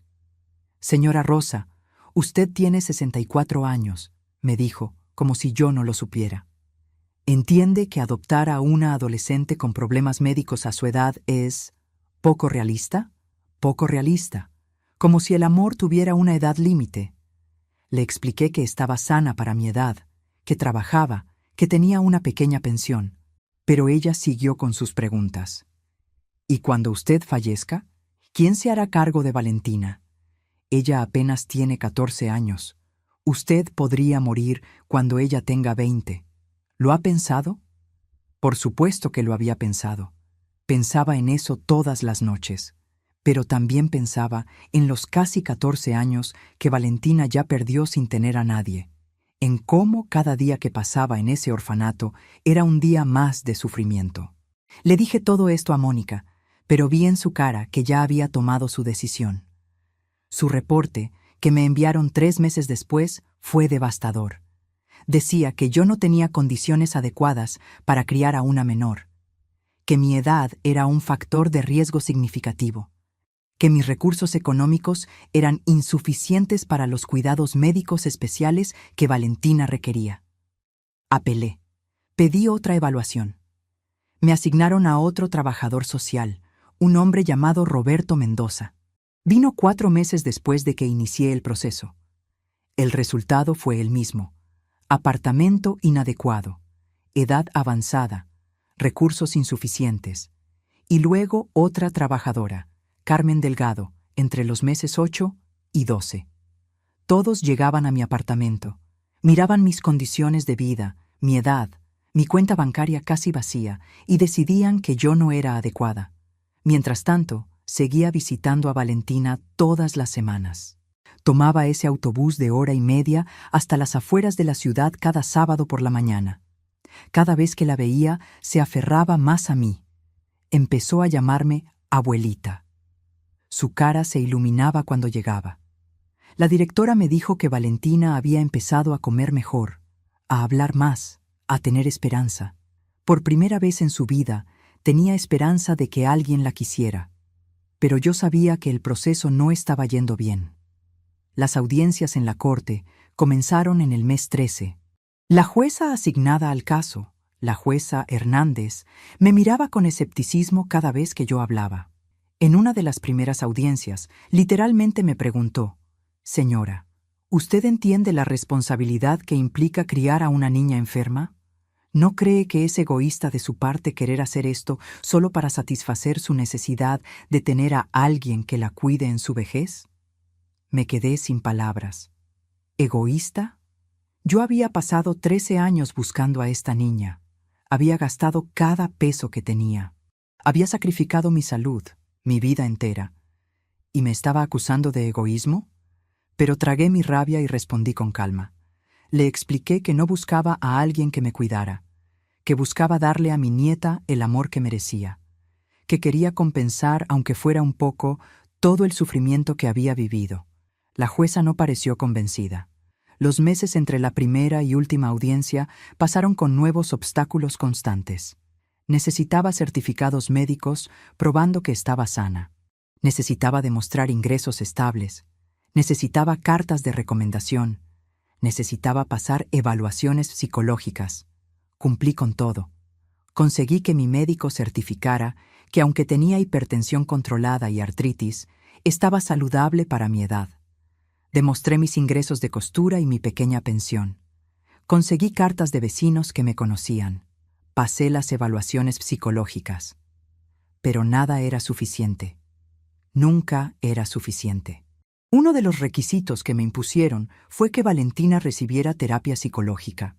«Señora Rosa, usted tiene 64 años», me dijo, como si yo no lo supiera. «¿Entiende que adoptar a una adolescente con problemas médicos a su edad es poco realista? Poco realista. Como si el amor tuviera una edad límite». Le expliqué que estaba sana para mi edad, que trabajaba, que tenía una pequeña pensión. Pero ella siguió con sus preguntas. «¿Y cuando usted fallezca? ¿Quién se hará cargo de Valentina? Ella apenas tiene 14 años. Usted podría morir cuando ella tenga 20. ¿Lo ha pensado?» Por supuesto que lo había pensado. Pensaba en eso todas las noches. Pero también pensaba en los casi 14 años que Valentina ya perdió sin tener a nadie. En cómo cada día que pasaba en ese orfanato era un día más de sufrimiento. Le dije todo esto a Mónica, pero vi en su cara que ya había tomado su decisión. Su reporte, que me enviaron 3 meses después, fue devastador. Decía que yo no tenía condiciones adecuadas para criar a una menor, que mi edad era un factor de riesgo significativo, que mis recursos económicos eran insuficientes para los cuidados médicos especiales que Valentina requería. Apelé. Pedí otra evaluación. Me asignaron a otro trabajador social, un hombre llamado Roberto Mendoza. Vino 4 meses después de que inicié el proceso. El resultado fue el mismo. Apartamento inadecuado, edad avanzada, recursos insuficientes. Y luego otra trabajadora, Carmen Delgado, entre los meses 8 y 12. Todos llegaban a mi apartamento, miraban mis condiciones de vida, mi edad, mi cuenta bancaria casi vacía, y decidían que yo no era adecuada. Mientras tanto, seguía visitando a Valentina todas las semanas. Tomaba ese autobús de 1 hora y media hasta las afueras de la ciudad cada sábado por la mañana. Cada vez que la veía, se aferraba más a mí. Empezó a llamarme abuelita. Su cara se iluminaba cuando llegaba. La directora me dijo que Valentina había empezado a comer mejor, a hablar más, a tener esperanza. Por primera vez en su vida, tenía esperanza de que alguien la quisiera. Pero yo sabía que el proceso no estaba yendo bien. Las audiencias en la corte comenzaron en el mes 13. La jueza asignada al caso, la jueza Hernández, me miraba con escepticismo cada vez que yo hablaba. En una de las primeras audiencias, literalmente me preguntó: «Señora, ¿usted entiende la responsabilidad que implica criar a una niña enferma? ¿No cree que es egoísta de su parte querer hacer esto solo para satisfacer su necesidad de tener a alguien que la cuide en su vejez?» Me quedé sin palabras. ¿Egoísta? Yo había pasado 13 años buscando a esta niña. Había gastado cada peso que tenía. Había sacrificado mi salud, mi vida entera. ¿Y me estaba acusando de egoísmo? Pero tragué mi rabia y respondí con calma. Le expliqué que no buscaba a alguien que me cuidara, que buscaba darle a mi nieta el amor que merecía, que quería compensar, aunque fuera un poco, todo el sufrimiento que había vivido. La jueza no pareció convencida. Los meses entre la primera y última audiencia pasaron con nuevos obstáculos constantes. Necesitaba certificados médicos probando que estaba sana. Necesitaba demostrar ingresos estables. Necesitaba cartas de recomendación. Necesitaba pasar evaluaciones psicológicas. Cumplí con todo. Conseguí que mi médico certificara que aunque tenía hipertensión controlada y artritis, estaba saludable para mi edad. Demostré mis ingresos de costura y mi pequeña pensión. Conseguí cartas de vecinos que me conocían. Pasé las evaluaciones psicológicas. Pero nada era suficiente. Nunca era suficiente. Uno de los requisitos que me impusieron fue que Valentina recibiera terapia psicológica.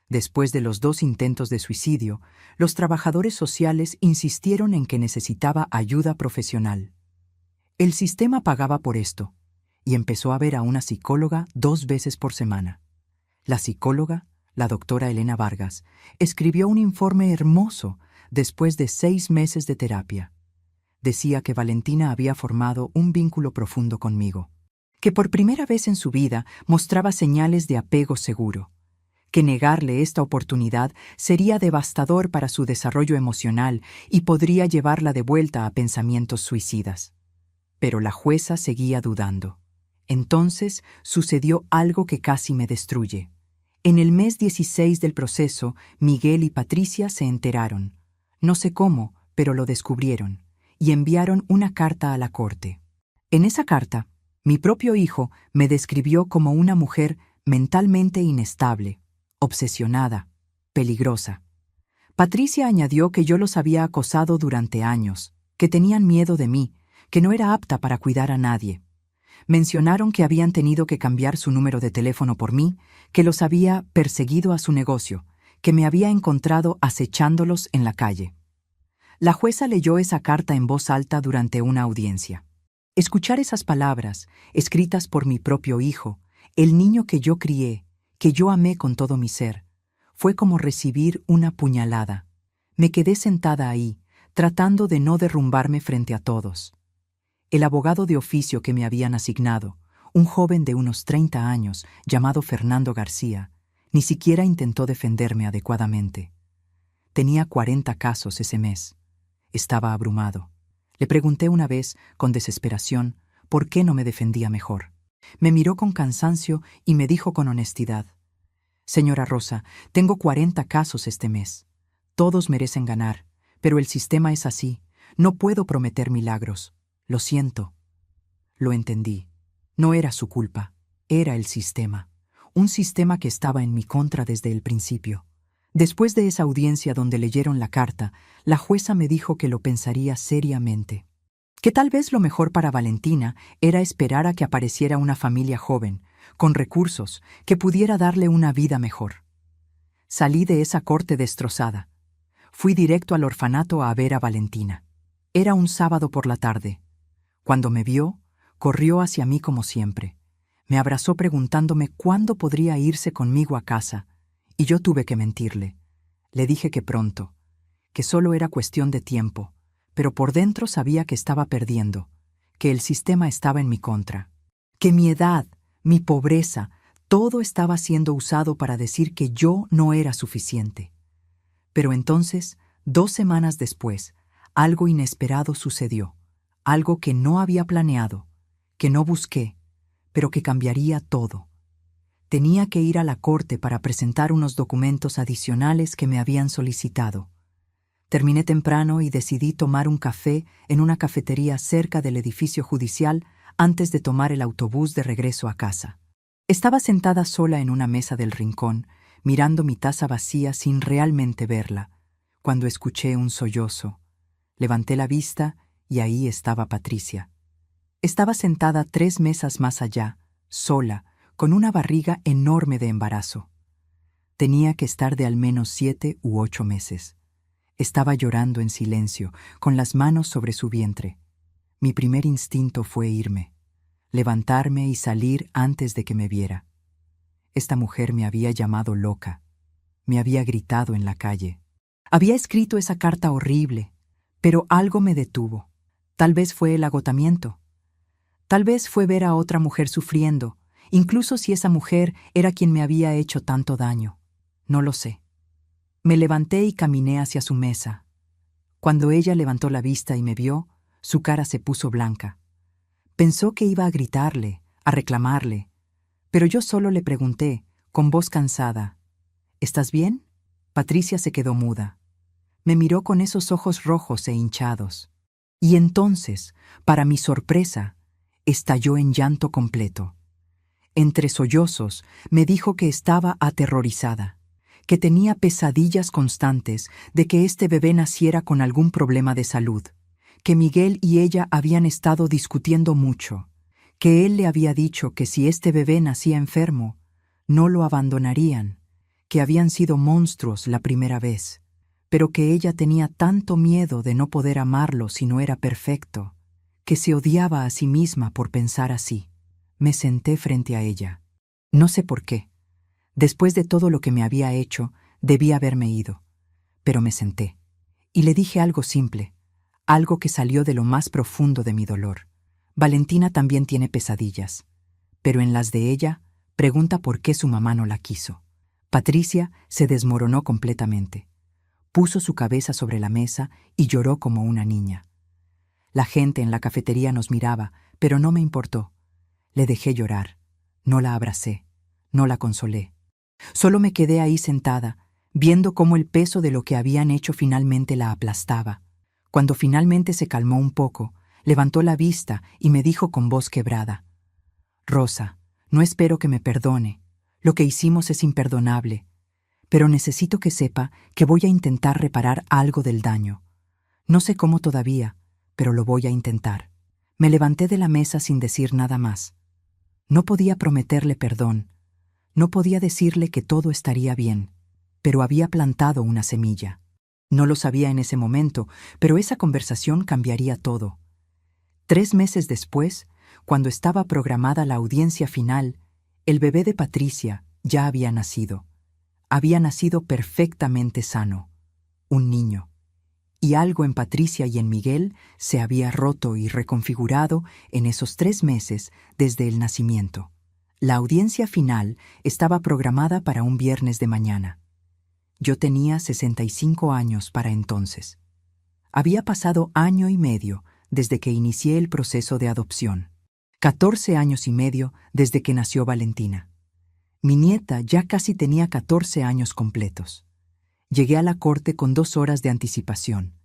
Después de los 2 intentos de suicidio, los trabajadores sociales insistieron en que necesitaba ayuda profesional. El sistema pagaba por esto, y empezó a ver a una psicóloga 2 veces por semana. La psicóloga, la doctora Elena Vargas, escribió un informe hermoso después de 6 meses de terapia. Decía que Valentina había formado un vínculo profundo conmigo, que por primera vez en su vida mostraba señales de apego seguro, que negarle esta oportunidad sería devastador para su desarrollo emocional y podría llevarla de vuelta a pensamientos suicidas. Pero la jueza seguía dudando. Entonces sucedió algo que casi me destruye. En el mes 16 del proceso, Miguel y Patricia se enteraron. No sé cómo, pero lo descubrieron, y enviaron una carta a la corte. En esa carta, mi propio hijo me describió como una mujer mentalmente inestable, obsesionada, peligrosa. Patricia añadió que yo los había acosado durante años, que tenían miedo de mí, que no era apta para cuidar a nadie. Mencionaron que habían tenido que cambiar su número de teléfono por mí, que los había perseguido a su negocio, que me había encontrado acechándolos en la calle. La jueza leyó esa carta en voz alta durante una audiencia. Escuchar esas palabras, escritas por mi propio hijo, el niño que yo crié, que yo amé con todo mi ser, fue como recibir una puñalada. Me quedé sentada ahí, tratando de no derrumbarme frente a todos. El abogado de oficio que me habían asignado, un joven de unos 30 años, llamado Fernando García, ni siquiera intentó defenderme adecuadamente. Tenía 40 casos ese mes. Estaba abrumado. Le pregunté una vez, con desesperación, por qué no me defendía mejor. Me miró con cansancio y me dijo con honestidad: «Señora Rosa, tengo 40 casos este mes. Todos merecen ganar, pero el sistema es así. No puedo prometer milagros. Lo siento». Lo entendí. No era su culpa, era el sistema. Un sistema que estaba en mi contra desde el principio. Después de esa audiencia donde leyeron la carta, la jueza me dijo que lo pensaría seriamente. Que tal vez lo mejor para Valentina era esperar a que apareciera una familia joven, con recursos, que pudiera darle una vida mejor. Salí de esa corte destrozada. Fui directo al orfanato a ver a Valentina. Era un sábado por la tarde. Cuando me vio, corrió hacia mí como siempre. Me abrazó preguntándome cuándo podría irse conmigo a casa, y yo tuve que mentirle. Le dije que pronto, que solo era cuestión de tiempo, pero por dentro sabía que estaba perdiendo, que el sistema estaba en mi contra, que mi edad, mi pobreza, todo estaba siendo usado para decir que yo no era suficiente. Pero entonces, 2 semanas después, algo inesperado sucedió, algo que no había planeado, que no busqué, pero que cambiaría todo. Tenía que ir a la corte para presentar unos documentos adicionales que me habían solicitado. Terminé temprano y decidí tomar un café en una cafetería cerca del edificio judicial antes de tomar el autobús de regreso a casa. Estaba sentada sola en una mesa del rincón, mirando mi taza vacía sin realmente verla, cuando escuché un sollozo. Levanté la vista y ahí estaba Patricia. Estaba sentada 3 mesas más allá, sola, con una barriga enorme de embarazo. Tenía que estar de al menos 7 u 8 meses. Estaba llorando en silencio, con las manos sobre su vientre. Mi primer instinto fue irme, levantarme y salir antes de que me viera. Esta mujer me había llamado loca. Me había gritado en la calle. Había escrito esa carta horrible, pero algo me detuvo. Tal vez fue el agotamiento. Tal vez fue ver a otra mujer sufriendo, incluso si esa mujer era quien me había hecho tanto daño. No lo sé. Me levanté y caminé hacia su mesa. Cuando ella levantó la vista y me vio, su cara se puso blanca. Pensó que iba a gritarle, a reclamarle, pero yo solo le pregunté, con voz cansada, ¿estás bien? Patricia se quedó muda. Me miró con esos ojos rojos e hinchados. Y entonces, para mi sorpresa, estalló en llanto completo. Entre sollozos, me dijo que estaba aterrorizada, que tenía pesadillas constantes de que este bebé naciera con algún problema de salud, que Miguel y ella habían estado discutiendo mucho, que él le había dicho que si este bebé nacía enfermo, no lo abandonarían, que habían sido monstruos la primera vez, pero que ella tenía tanto miedo de no poder amarlo si no era perfecto, que se odiaba a sí misma por pensar así. Me senté frente a ella. No sé por qué. Después de todo lo que me había hecho, debí haberme ido. Pero me senté. Y le dije algo simple, algo que salió de lo más profundo de mi dolor. Valentina también tiene pesadillas, pero en las de ella, pregunta por qué su mamá no la quiso. Patricia se desmoronó completamente. Puso su cabeza sobre la mesa y lloró como una niña. La gente en la cafetería nos miraba, pero no me importó. Le dejé llorar. No la abracé. No la consolé. Solo me quedé ahí sentada, viendo cómo el peso de lo que habían hecho finalmente la aplastaba. Cuando finalmente se calmó un poco, levantó la vista y me dijo con voz quebrada: Rosa, no espero que me perdone. Lo que hicimos es imperdonable. Pero necesito que sepa que voy a intentar reparar algo del daño. No sé cómo todavía, pero lo voy a intentar. Me levanté de la mesa sin decir nada más. No podía prometerle perdón. No podía decirle que todo estaría bien, pero había plantado una semilla. No lo sabía en ese momento, pero esa conversación cambiaría todo. 3 meses después, cuando estaba programada la audiencia final, el bebé de Patricia ya había nacido. Había nacido perfectamente sano, un niño. Y algo en Patricia y en Miguel se había roto y reconfigurado en esos 3 meses desde el nacimiento. La audiencia final estaba programada para un viernes de mañana. Yo tenía 65 años para entonces. Había pasado 1 año y medio desde que inicié el proceso de adopción. 14 años y medio desde que nació Valentina. Mi nieta ya casi tenía 14 años completos. Llegué a la corte con 2 horas de anticipación.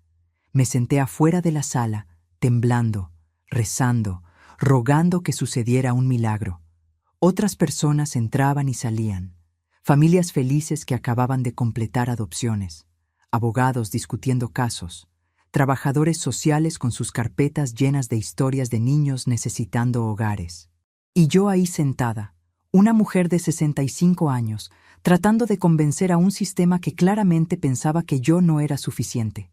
Me senté afuera de la sala, temblando, rezando, rogando que sucediera un milagro. Otras personas entraban y salían. Familias felices que acababan de completar adopciones. Abogados discutiendo casos. Trabajadores sociales con sus carpetas llenas de historias de niños necesitando hogares. Y yo ahí sentada, una mujer de 65 años, tratando de convencer a un sistema que claramente pensaba que yo no era suficiente.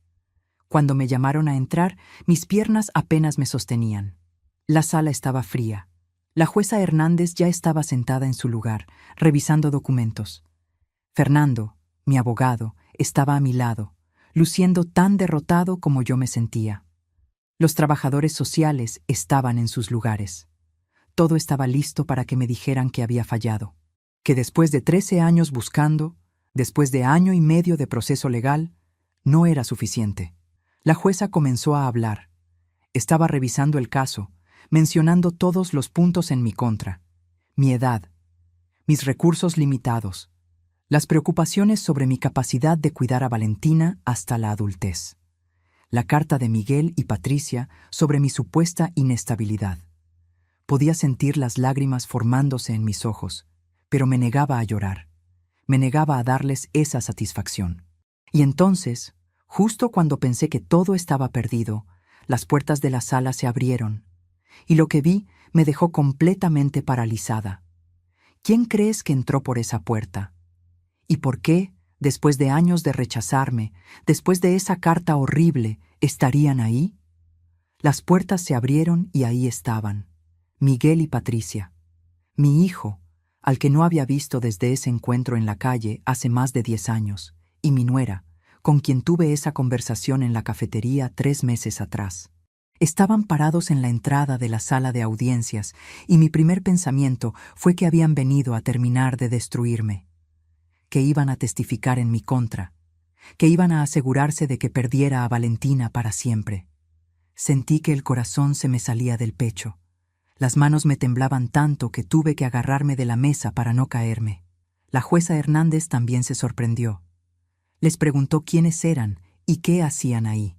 Cuando me llamaron a entrar, mis piernas apenas me sostenían. La sala estaba fría. La jueza Hernández ya estaba sentada en su lugar, revisando documentos. Fernando, mi abogado, estaba a mi lado, luciendo tan derrotado como yo me sentía. Los trabajadores sociales estaban en sus lugares. Todo estaba listo para que me dijeran que había fallado, que después de 13 años buscando, después de 1 año y medio de proceso legal, no era suficiente. La jueza comenzó a hablar. Estaba revisando el caso, mencionando todos los puntos en mi contra. Mi edad, mis recursos limitados, las preocupaciones sobre mi capacidad de cuidar a Valentina hasta la adultez, la carta de Miguel y Patricia sobre mi supuesta inestabilidad. Podía sentir las lágrimas formándose en mis ojos, pero me negaba a llorar. Me negaba a darles esa satisfacción. Y entonces, justo cuando pensé que todo estaba perdido, las puertas de la sala se abrieron, y lo que vi me dejó completamente paralizada. ¿Quién crees que entró por esa puerta? ¿Y por qué, después de años de rechazarme, después de esa carta horrible, estarían ahí? Las puertas se abrieron y ahí estaban, Miguel y Patricia, mi hijo, al que no había visto desde ese encuentro en la calle hace más de 10 años, y mi nuera, con quien tuve esa conversación en la cafetería 3 meses atrás. Estaban parados en la entrada de la sala de audiencias y mi primer pensamiento fue que habían venido a terminar de destruirme, que iban a testificar en mi contra, que iban a asegurarse de que perdiera a Valentina para siempre. Sentí que el corazón se me salía del pecho. Las manos me temblaban tanto que tuve que agarrarme de la mesa para no caerme. La jueza Hernández también se sorprendió. Les preguntó quiénes eran y qué hacían ahí.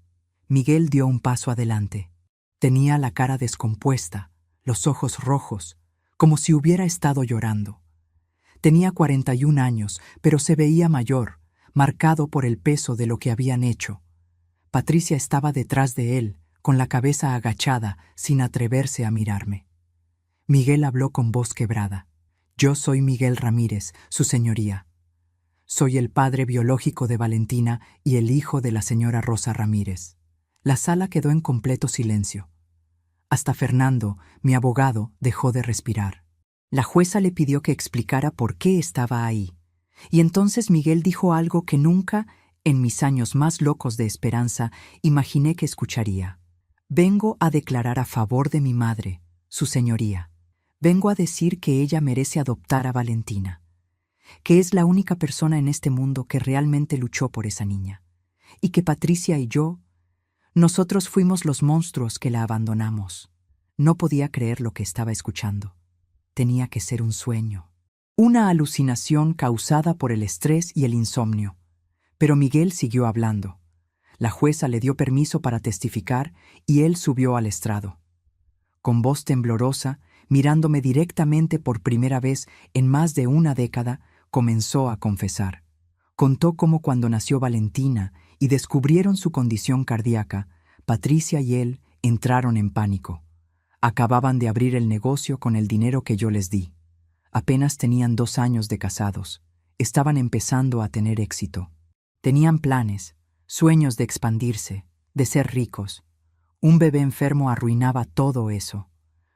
Miguel dio un paso adelante. Tenía la cara descompuesta, los ojos rojos, como si hubiera estado llorando. Tenía 41 años, pero se veía mayor, marcado por el peso de lo que habían hecho. Patricia estaba detrás de él, con la cabeza agachada, sin atreverse a mirarme. Miguel habló con voz quebrada. Yo soy Miguel Ramírez, su señoría. Soy el padre biológico de Valentina y el hijo de la señora Rosa Ramírez. La sala quedó en completo silencio. Hasta Fernando, mi abogado, dejó de respirar. La jueza le pidió que explicara por qué estaba ahí. Y entonces Miguel dijo algo que nunca, en mis años más locos de esperanza, imaginé que escucharía. Vengo a declarar a favor de mi madre, su señoría. Vengo a decir que ella merece adoptar a Valentina, que es la única persona en este mundo que realmente luchó por esa niña, y que Patricia y yo, nosotros fuimos los monstruos que la abandonamos. No podía creer lo que estaba escuchando. Tenía que ser un sueño. Una alucinación causada por el estrés y el insomnio. Pero Miguel siguió hablando. La jueza le dio permiso para testificar y él subió al estrado. Con voz temblorosa, mirándome directamente por primera vez en más de una década, comenzó a confesar. Contó cómo cuando nació Valentina y descubrieron su condición cardíaca, Patricia y él entraron en pánico. Acababan de abrir el negocio con el dinero que yo les di. Apenas tenían 2 años de casados. Estaban empezando a tener éxito. Tenían planes, sueños de expandirse, de ser ricos. Un bebé enfermo arruinaba todo eso.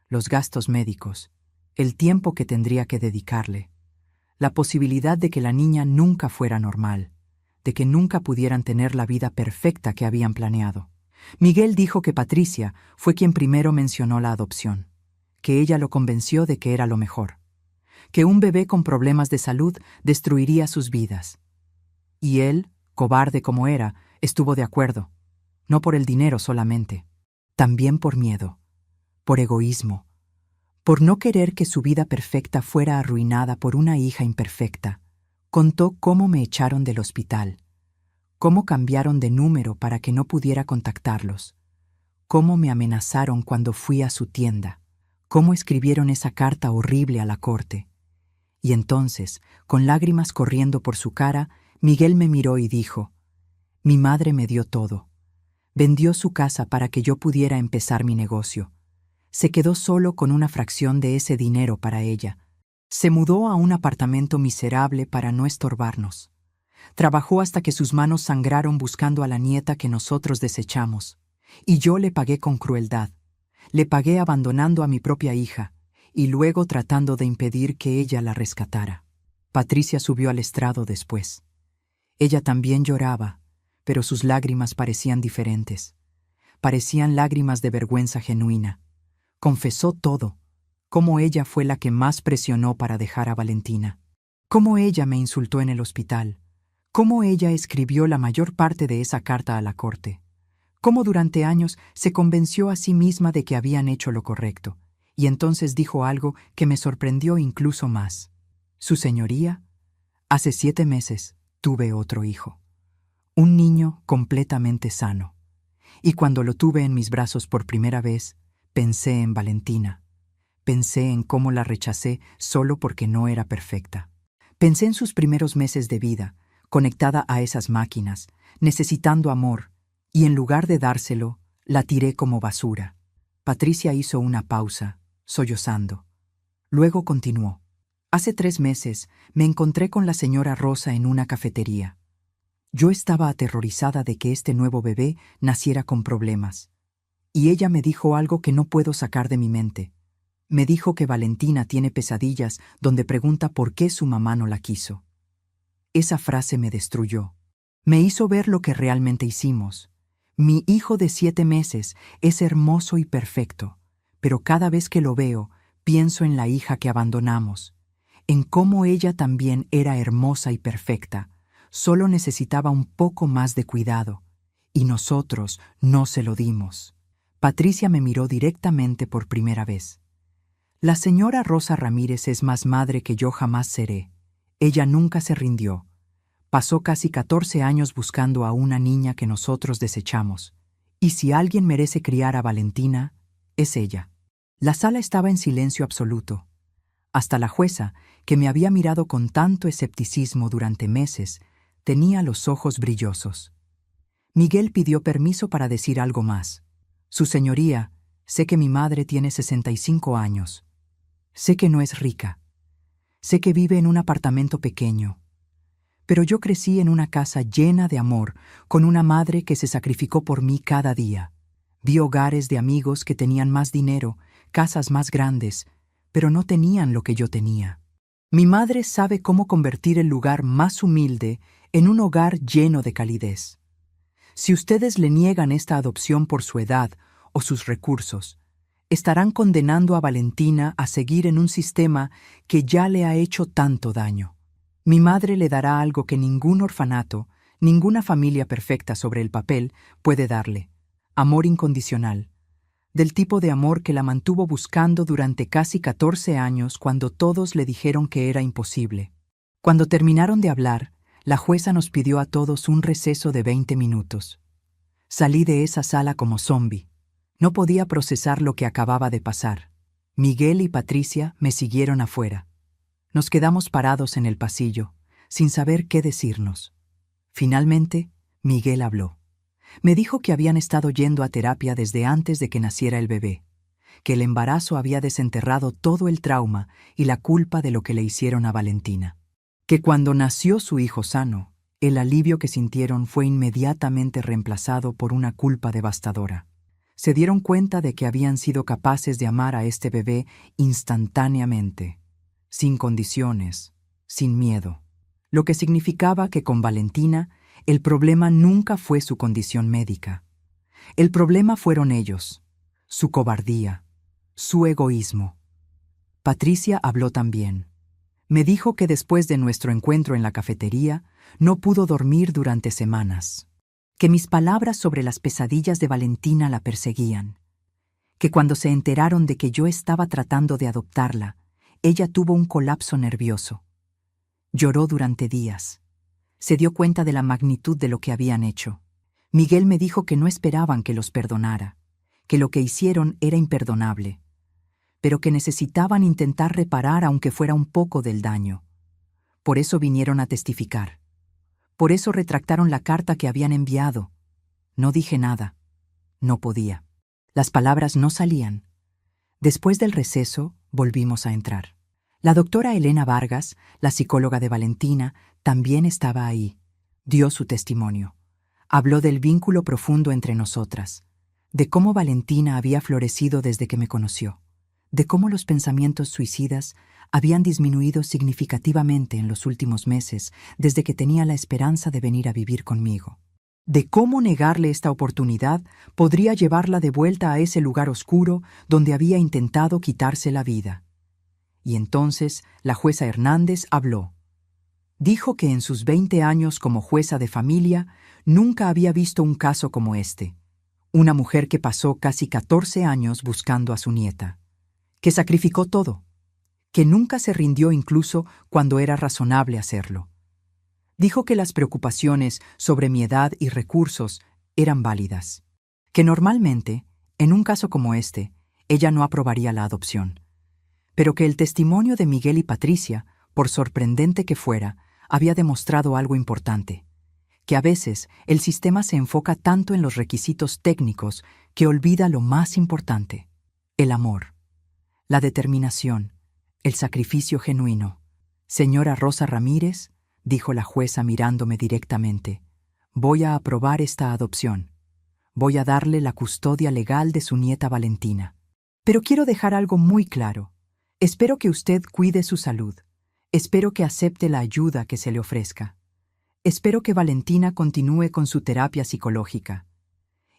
Los gastos médicos, el tiempo que tendría que dedicarle, la posibilidad de que la niña nunca fuera normal, de que nunca pudieran tener la vida perfecta que habían planeado. Miguel dijo que Patricia fue quien primero mencionó la adopción, que ella lo convenció de que era lo mejor, que un bebé con problemas de salud destruiría sus vidas. Y él, cobarde como era, estuvo de acuerdo, no por el dinero solamente, también por miedo, por egoísmo, por no querer que su vida perfecta fuera arruinada por una hija imperfecta. Contó cómo me echaron del hospital, cómo cambiaron de número para que no pudiera contactarlos, cómo me amenazaron cuando fui a su tienda, cómo escribieron esa carta horrible a la corte. Y entonces, con lágrimas corriendo por su cara, Miguel me miró y dijo: «Mi madre me dio todo. Vendió su casa para que yo pudiera empezar mi negocio. Se quedó solo con una fracción de ese dinero para ella. Se mudó a un apartamento miserable para no estorbarnos. Trabajó hasta que sus manos sangraron buscando a la nieta que nosotros desechamos. Y yo le pagué con crueldad. Le pagué abandonando a mi propia hija y luego tratando de impedir que ella la rescatara». Patricia subió al estrado después. Ella también lloraba, pero sus lágrimas parecían diferentes. Parecían lágrimas de vergüenza genuina. Confesó todo, cómo ella fue la que más presionó para dejar a Valentina, cómo ella me insultó en el hospital, cómo ella escribió la mayor parte de esa carta a la corte, cómo durante años se convenció a sí misma de que habían hecho lo correcto, y entonces dijo algo que me sorprendió incluso más. «Su señoría, hace 7 meses tuve otro hijo, un niño completamente sano, y cuando lo tuve en mis brazos por primera vez, pensé en Valentina. Pensé en cómo la rechacé solo porque no era perfecta. Pensé en sus primeros meses de vida, conectada a esas máquinas, necesitando amor, y en lugar de dárselo, la tiré como basura». Patricia hizo una pausa, sollozando. Luego continuó: «Hace 3 meses me encontré con la señora Rosa en una cafetería. Yo estaba aterrorizada de que este nuevo bebé naciera con problemas. Y ella me dijo algo que no puedo sacar de mi mente. Me dijo que Valentina tiene pesadillas donde pregunta por qué su mamá no la quiso. Esa frase me destruyó. Me hizo ver lo que realmente hicimos. Mi hijo de 7 meses es hermoso y perfecto, pero cada vez que lo veo, pienso en la hija que abandonamos, en cómo ella también era hermosa y perfecta, Solo necesitaba un poco más de cuidado, y nosotros no se lo dimos. Patricia me miró directamente por primera vez. La señora Rosa Ramírez es más madre que yo jamás seré. Ella nunca se rindió. Pasó casi 14 años buscando a una niña que nosotros desechamos. Y si alguien merece criar a Valentina, es ella. La sala estaba en silencio absoluto. Hasta la jueza, que me había mirado con tanto escepticismo durante meses, tenía los ojos brillosos. Miguel pidió permiso para decir algo más. Su señoría, sé que mi madre tiene 65 años. Sé que no es rica. Sé que vive en un apartamento pequeño. Pero yo crecí en una casa llena de amor, con una madre que se sacrificó por mí cada día. Vi hogares de amigos que tenían más dinero, casas más grandes, pero no tenían lo que yo tenía. Mi madre sabe cómo convertir el lugar más humilde en un hogar lleno de calidez. Si ustedes le niegan esta adopción por su edad o sus recursos, estarán condenando a Valentina a seguir en un sistema que ya le ha hecho tanto daño. Mi madre le dará algo que ningún orfanato, ninguna familia perfecta sobre el papel puede darle: amor incondicional, del tipo de amor que la mantuvo buscando durante casi 14 años cuando todos le dijeron que era imposible. Cuando terminaron de hablar, la jueza nos pidió a todos un receso de 20 minutos. Salí de esa sala como zombi. No podía procesar lo que acababa de pasar. Miguel y Patricia me siguieron afuera. Nos quedamos parados en el pasillo, sin saber qué decirnos. Finalmente, Miguel habló. Me dijo que habían estado yendo a terapia desde antes de que naciera el bebé, que el embarazo había desenterrado todo el trauma y la culpa de lo que le hicieron a Valentina. Que cuando nació su hijo sano, el alivio que sintieron fue inmediatamente reemplazado por una culpa devastadora. Se dieron cuenta de que habían sido capaces de amar a este bebé instantáneamente, sin condiciones, sin miedo. Lo que significaba que con Valentina el problema nunca fue su condición médica. El problema fueron ellos, su cobardía, su egoísmo. Patricia habló también. Me dijo que después de nuestro encuentro en la cafetería no pudo dormir durante semanas, que mis palabras sobre las pesadillas de Valentina la perseguían, que cuando se enteraron de que yo estaba tratando de adoptarla, ella tuvo un colapso nervioso. Lloró durante días. Se dio cuenta de la magnitud de lo que habían hecho. Miguel me dijo que no esperaban que los perdonara, que lo que hicieron era imperdonable, pero que necesitaban intentar reparar aunque fuera un poco del daño. Por eso vinieron a testificar. Por eso retractaron la carta que habían enviado. No dije nada. No podía. Las palabras no salían. Después del receso, volvimos a entrar. La doctora Elena Vargas, la psicóloga de Valentina, también estaba ahí. Dio su testimonio. Habló del vínculo profundo entre nosotras, de cómo Valentina había florecido desde que me conoció, de cómo los pensamientos suicidas habían disminuido significativamente en los últimos meses desde que tenía la esperanza de venir a vivir conmigo, de cómo negarle esta oportunidad podría llevarla de vuelta a ese lugar oscuro donde había intentado quitarse la vida. Y entonces la jueza Hernández habló. Dijo que en sus 20 años como jueza de familia nunca había visto un caso como este. Una mujer que pasó casi 14 años buscando a su nieta, que sacrificó todo, que nunca se rindió incluso cuando era razonable hacerlo. Dijo que las preocupaciones sobre mi edad y recursos eran válidas, que normalmente, en un caso como este, ella no aprobaría la adopción, pero que el testimonio de Miguel y Patricia, por sorprendente que fuera, había demostrado algo importante, que a veces el sistema se enfoca tanto en los requisitos técnicos que olvida lo más importante: el amor, la determinación, el sacrificio genuino. Señora Rosa Ramírez, dijo la jueza mirándome directamente, voy a aprobar esta adopción. Voy a darle la custodia legal de su nieta Valentina. Pero quiero dejar algo muy claro. Espero que usted cuide su salud. Espero que acepte la ayuda que se le ofrezca. Espero que Valentina continúe con su terapia psicológica.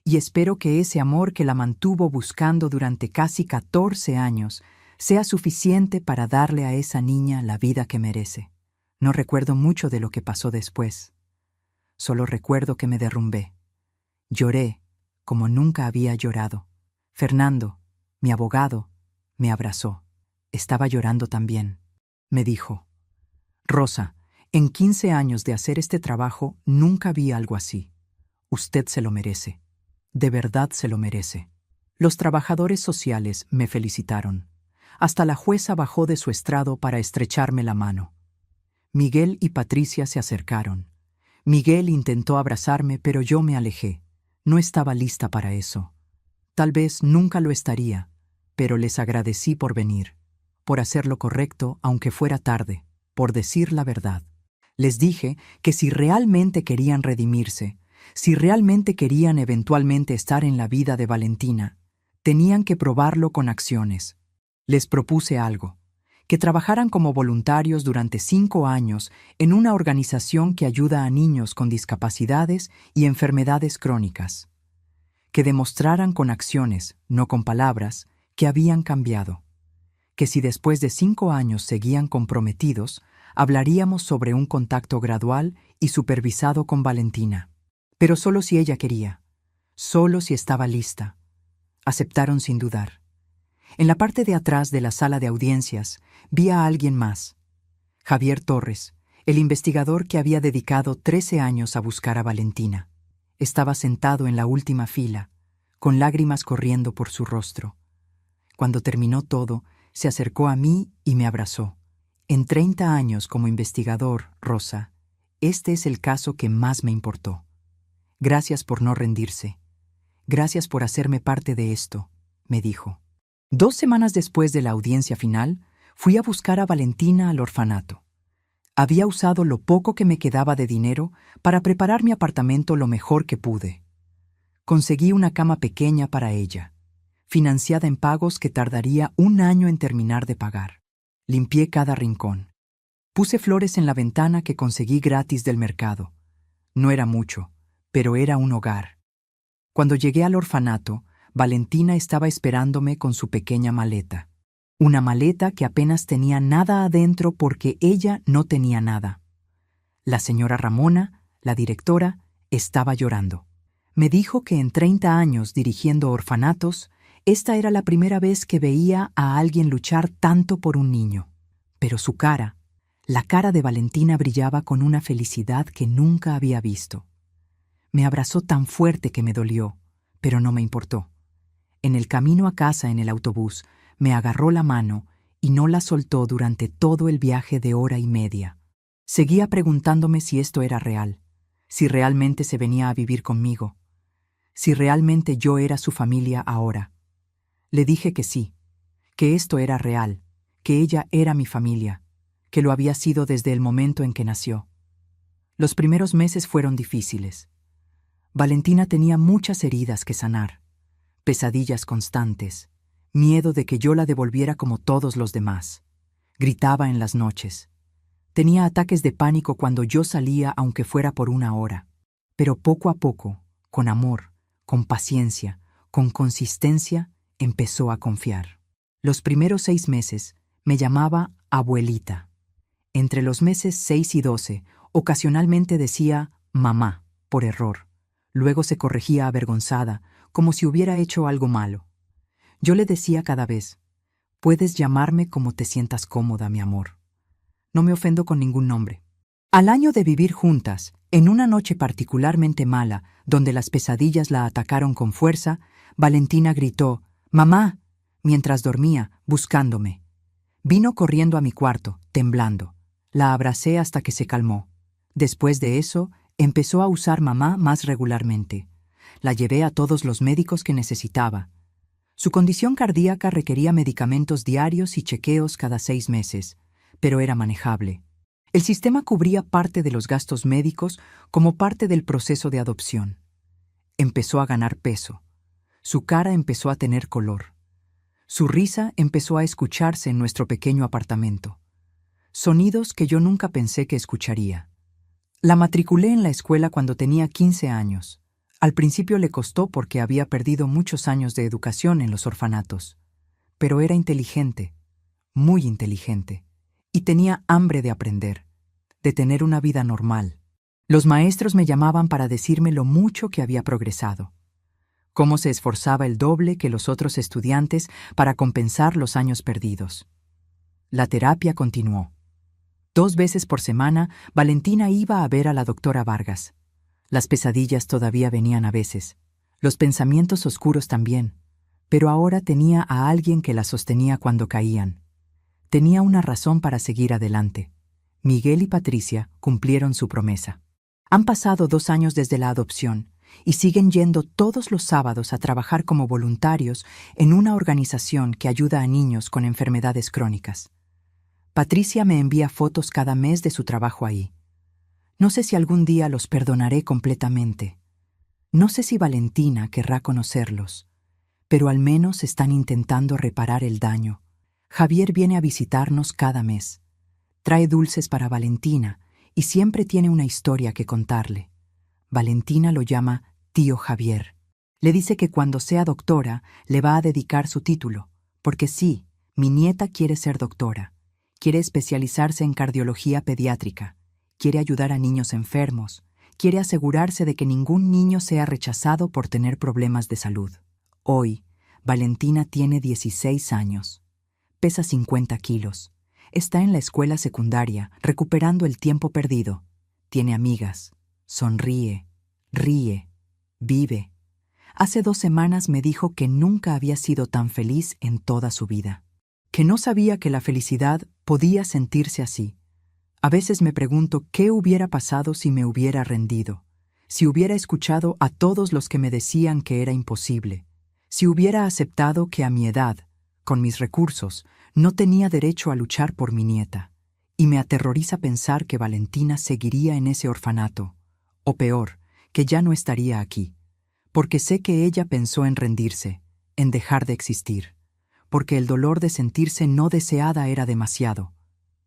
Y espero que ese amor que la mantuvo buscando durante casi 14 años sea suficiente para darle a esa niña la vida que merece. No recuerdo mucho de lo que pasó después. Solo recuerdo que me derrumbé. Lloré como nunca había llorado. Fernando, mi abogado, me abrazó. Estaba llorando también. Me dijo: Rosa, en 15 años de hacer este trabajo nunca vi algo así. Usted se lo merece. De verdad se lo merece. Los trabajadores sociales me felicitaron. Hasta la jueza bajó de su estrado para estrecharme la mano. Miguel y Patricia se acercaron. Miguel intentó abrazarme, pero yo me alejé. No estaba lista para eso. Tal vez nunca lo estaría, pero les agradecí por venir, por hacer lo correcto aunque fuera tarde, por decir la verdad. Les dije que si realmente querían redimirse, si realmente querían eventualmente estar en la vida de Valentina, tenían que probarlo con acciones. Les propuse algo: que trabajaran como voluntarios durante 5 años en una organización que ayuda a niños con discapacidades y enfermedades crónicas. Que demostraran con acciones, no con palabras, que habían cambiado. Que si después de 5 años seguían comprometidos, hablaríamos sobre un contacto gradual y supervisado con Valentina. Pero solo si ella quería, solo si estaba lista. Aceptaron sin dudar. En la parte de atrás de la sala de audiencias vi a alguien más. Javier Torres, el investigador que había dedicado 13 años a buscar a Valentina. Estaba sentado en la última fila, con lágrimas corriendo por su rostro. Cuando terminó todo, se acercó a mí y me abrazó. En 30 años como investigador, Rosa, este es el caso que más me importó. Gracias por no rendirse. Gracias por hacerme parte de esto, me dijo. 2 semanas después de la audiencia final, fui a buscar a Valentina al orfanato. Había usado lo poco que me quedaba de dinero para preparar mi apartamento lo mejor que pude. Conseguí una cama pequeña para ella, financiada en pagos que tardaría 1 año en terminar de pagar. Limpié cada rincón. Puse flores en la ventana que conseguí gratis del mercado. No era mucho, pero era un hogar. Cuando llegué al orfanato, Valentina estaba esperándome con su pequeña maleta. Una maleta que apenas tenía nada adentro porque ella no tenía nada. La señora Ramona, la directora, estaba llorando. Me dijo que en 30 años dirigiendo orfanatos, esta era la primera vez que veía a alguien luchar tanto por un niño. Pero su cara, la cara de Valentina, brillaba con una felicidad que nunca había visto. Me abrazó tan fuerte que me dolió, pero no me importó. En el camino a casa en el autobús, me agarró la mano y no la soltó durante todo el viaje de 1 hora y media. Seguía preguntándome si esto era real, si realmente se venía a vivir conmigo, si realmente yo era su familia ahora. Le dije que sí, que esto era real, que ella era mi familia, que lo había sido desde el momento en que nació. Los primeros meses fueron difíciles. Valentina tenía muchas heridas que sanar, pesadillas constantes, miedo de que yo la devolviera como todos los demás. Gritaba en las noches. Tenía ataques de pánico cuando yo salía, aunque fuera por 1 hora. Pero poco a poco, con amor, con paciencia, con consistencia, empezó a confiar. Los primeros 6 meses me llamaba abuelita. Entre los meses 6 y 12, ocasionalmente decía mamá, por error. Luego se corregía avergonzada, como si hubiera hecho algo malo. Yo le decía cada vez: puedes llamarme como te sientas cómoda, mi amor. No me ofendo con ningún nombre. Al año de vivir juntas, en una noche particularmente mala, donde las pesadillas la atacaron con fuerza, Valentina gritó: «¡Mamá!», mientras dormía, buscándome. Vino corriendo a mi cuarto, temblando. La abracé hasta que se calmó. Después de eso, empezó a usar mamá más regularmente. La llevé a todos los médicos que necesitaba. Su condición cardíaca requería medicamentos diarios y chequeos cada 6 meses, pero era manejable. El sistema cubría parte de los gastos médicos como parte del proceso de adopción. Empezó a ganar peso. Su cara empezó a tener color. Su risa empezó a escucharse en nuestro pequeño apartamento. Sonidos que yo nunca pensé que escucharía. La matriculé en la escuela cuando tenía 15 años. Al principio le costó porque había perdido muchos años de educación en los orfanatos. Pero era inteligente, muy inteligente, y tenía hambre de aprender, de tener una vida normal. Los maestros me llamaban para decirme lo mucho que había progresado, cómo se esforzaba el doble que los otros estudiantes para compensar los años perdidos. La terapia continuó. 2 veces por semana, Valentina iba a ver a la doctora Vargas. Las pesadillas todavía venían a veces, los pensamientos oscuros también, pero ahora tenía a alguien que la sostenía cuando caían. Tenía una razón para seguir adelante. Miguel y Patricia cumplieron su promesa. Han pasado 2 años desde la adopción y siguen yendo todos los sábados a trabajar como voluntarios en una organización que ayuda a niños con enfermedades crónicas. Patricia me envía fotos cada mes de su trabajo ahí. No sé si algún día los perdonaré completamente. No sé si Valentina querrá conocerlos, pero al menos están intentando reparar el daño. Javier viene a visitarnos cada mes. Trae dulces para Valentina y siempre tiene una historia que contarle. Valentina lo llama tío Javier. Le dice que cuando sea doctora le va a dedicar su título, porque sí, mi nieta quiere ser doctora. Quiere especializarse en cardiología pediátrica. Quiere ayudar a niños enfermos. Quiere asegurarse de que ningún niño sea rechazado por tener problemas de salud. Hoy, Valentina tiene 16 años. Pesa 50 kilos. Está en la escuela secundaria, recuperando el tiempo perdido. Tiene amigas. Sonríe. Ríe. Vive. Hace 2 semanas me dijo que nunca había sido tan feliz en toda su vida. Que no sabía que la felicidad podía sentirse así. A veces me pregunto qué hubiera pasado si me hubiera rendido, si hubiera escuchado a todos los que me decían que era imposible, si hubiera aceptado que a mi edad, con mis recursos, no tenía derecho a luchar por mi nieta. Y me aterroriza pensar que Valentina seguiría en ese orfanato, o peor, que ya no estaría aquí, porque sé que ella pensó en rendirse, en dejar de existir, porque el dolor de sentirse no deseada era demasiado,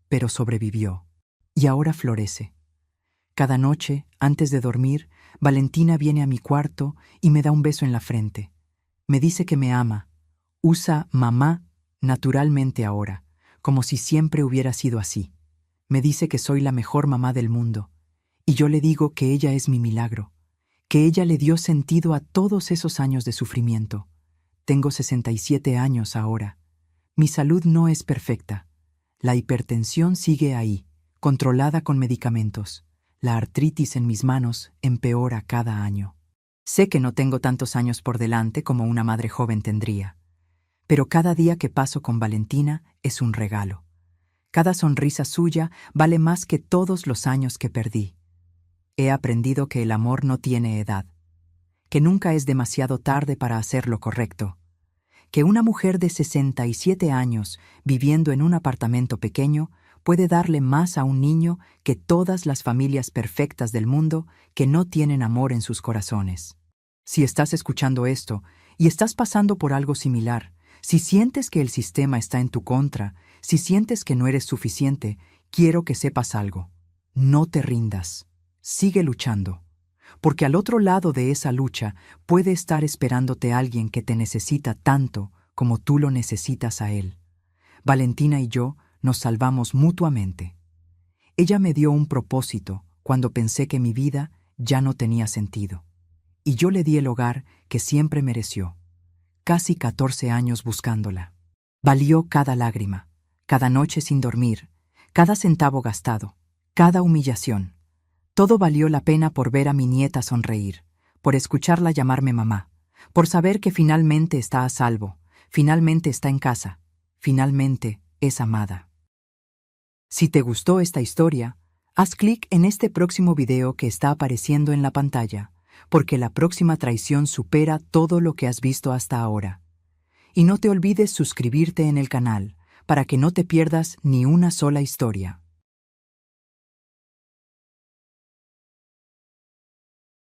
pero sobrevivió. Y ahora florece. Cada noche, antes de dormir, Valentina viene a mi cuarto y me da un beso en la frente. Me dice que me ama. Usa mamá naturalmente ahora, como si siempre hubiera sido así. Me dice que soy la mejor mamá del mundo. Y yo le digo que ella es mi milagro, que ella le dio sentido a todos esos años de sufrimiento. Tengo 67 años ahora. Mi salud no es perfecta. La hipertensión sigue ahí, controlada con medicamentos. La artritis en mis manos empeora cada año. Sé que no tengo tantos años por delante como una madre joven tendría, pero cada día que paso con Valentina es un regalo. Cada sonrisa suya vale más que todos los años que perdí. He aprendido que el amor no tiene edad, que nunca es demasiado tarde para hacer lo correcto, que una mujer de 67 años viviendo en un apartamento pequeño puede darle más a un niño que todas las familias perfectas del mundo que no tienen amor en sus corazones. Si estás escuchando esto y estás pasando por algo similar, si sientes que el sistema está en tu contra, si sientes que no eres suficiente, quiero que sepas algo. No te rindas. Sigue luchando. Porque al otro lado de esa lucha puede estar esperándote alguien que te necesita tanto como tú lo necesitas a él. Valentina y yo nos salvamos mutuamente. Ella me dio un propósito cuando pensé que mi vida ya no tenía sentido. Y yo le di el hogar que siempre mereció. Casi 14 años buscándola. Valió cada lágrima, cada noche sin dormir, cada centavo gastado, cada humillación. Todo valió la pena por ver a mi nieta sonreír, por escucharla llamarme mamá, por saber que finalmente está a salvo, finalmente está en casa, finalmente es amada. Si te gustó esta historia, haz clic en este próximo video que está apareciendo en la pantalla, porque la próxima traición supera todo lo que has visto hasta ahora. Y no te olvides suscribirte en el canal, para que no te pierdas ni una sola historia.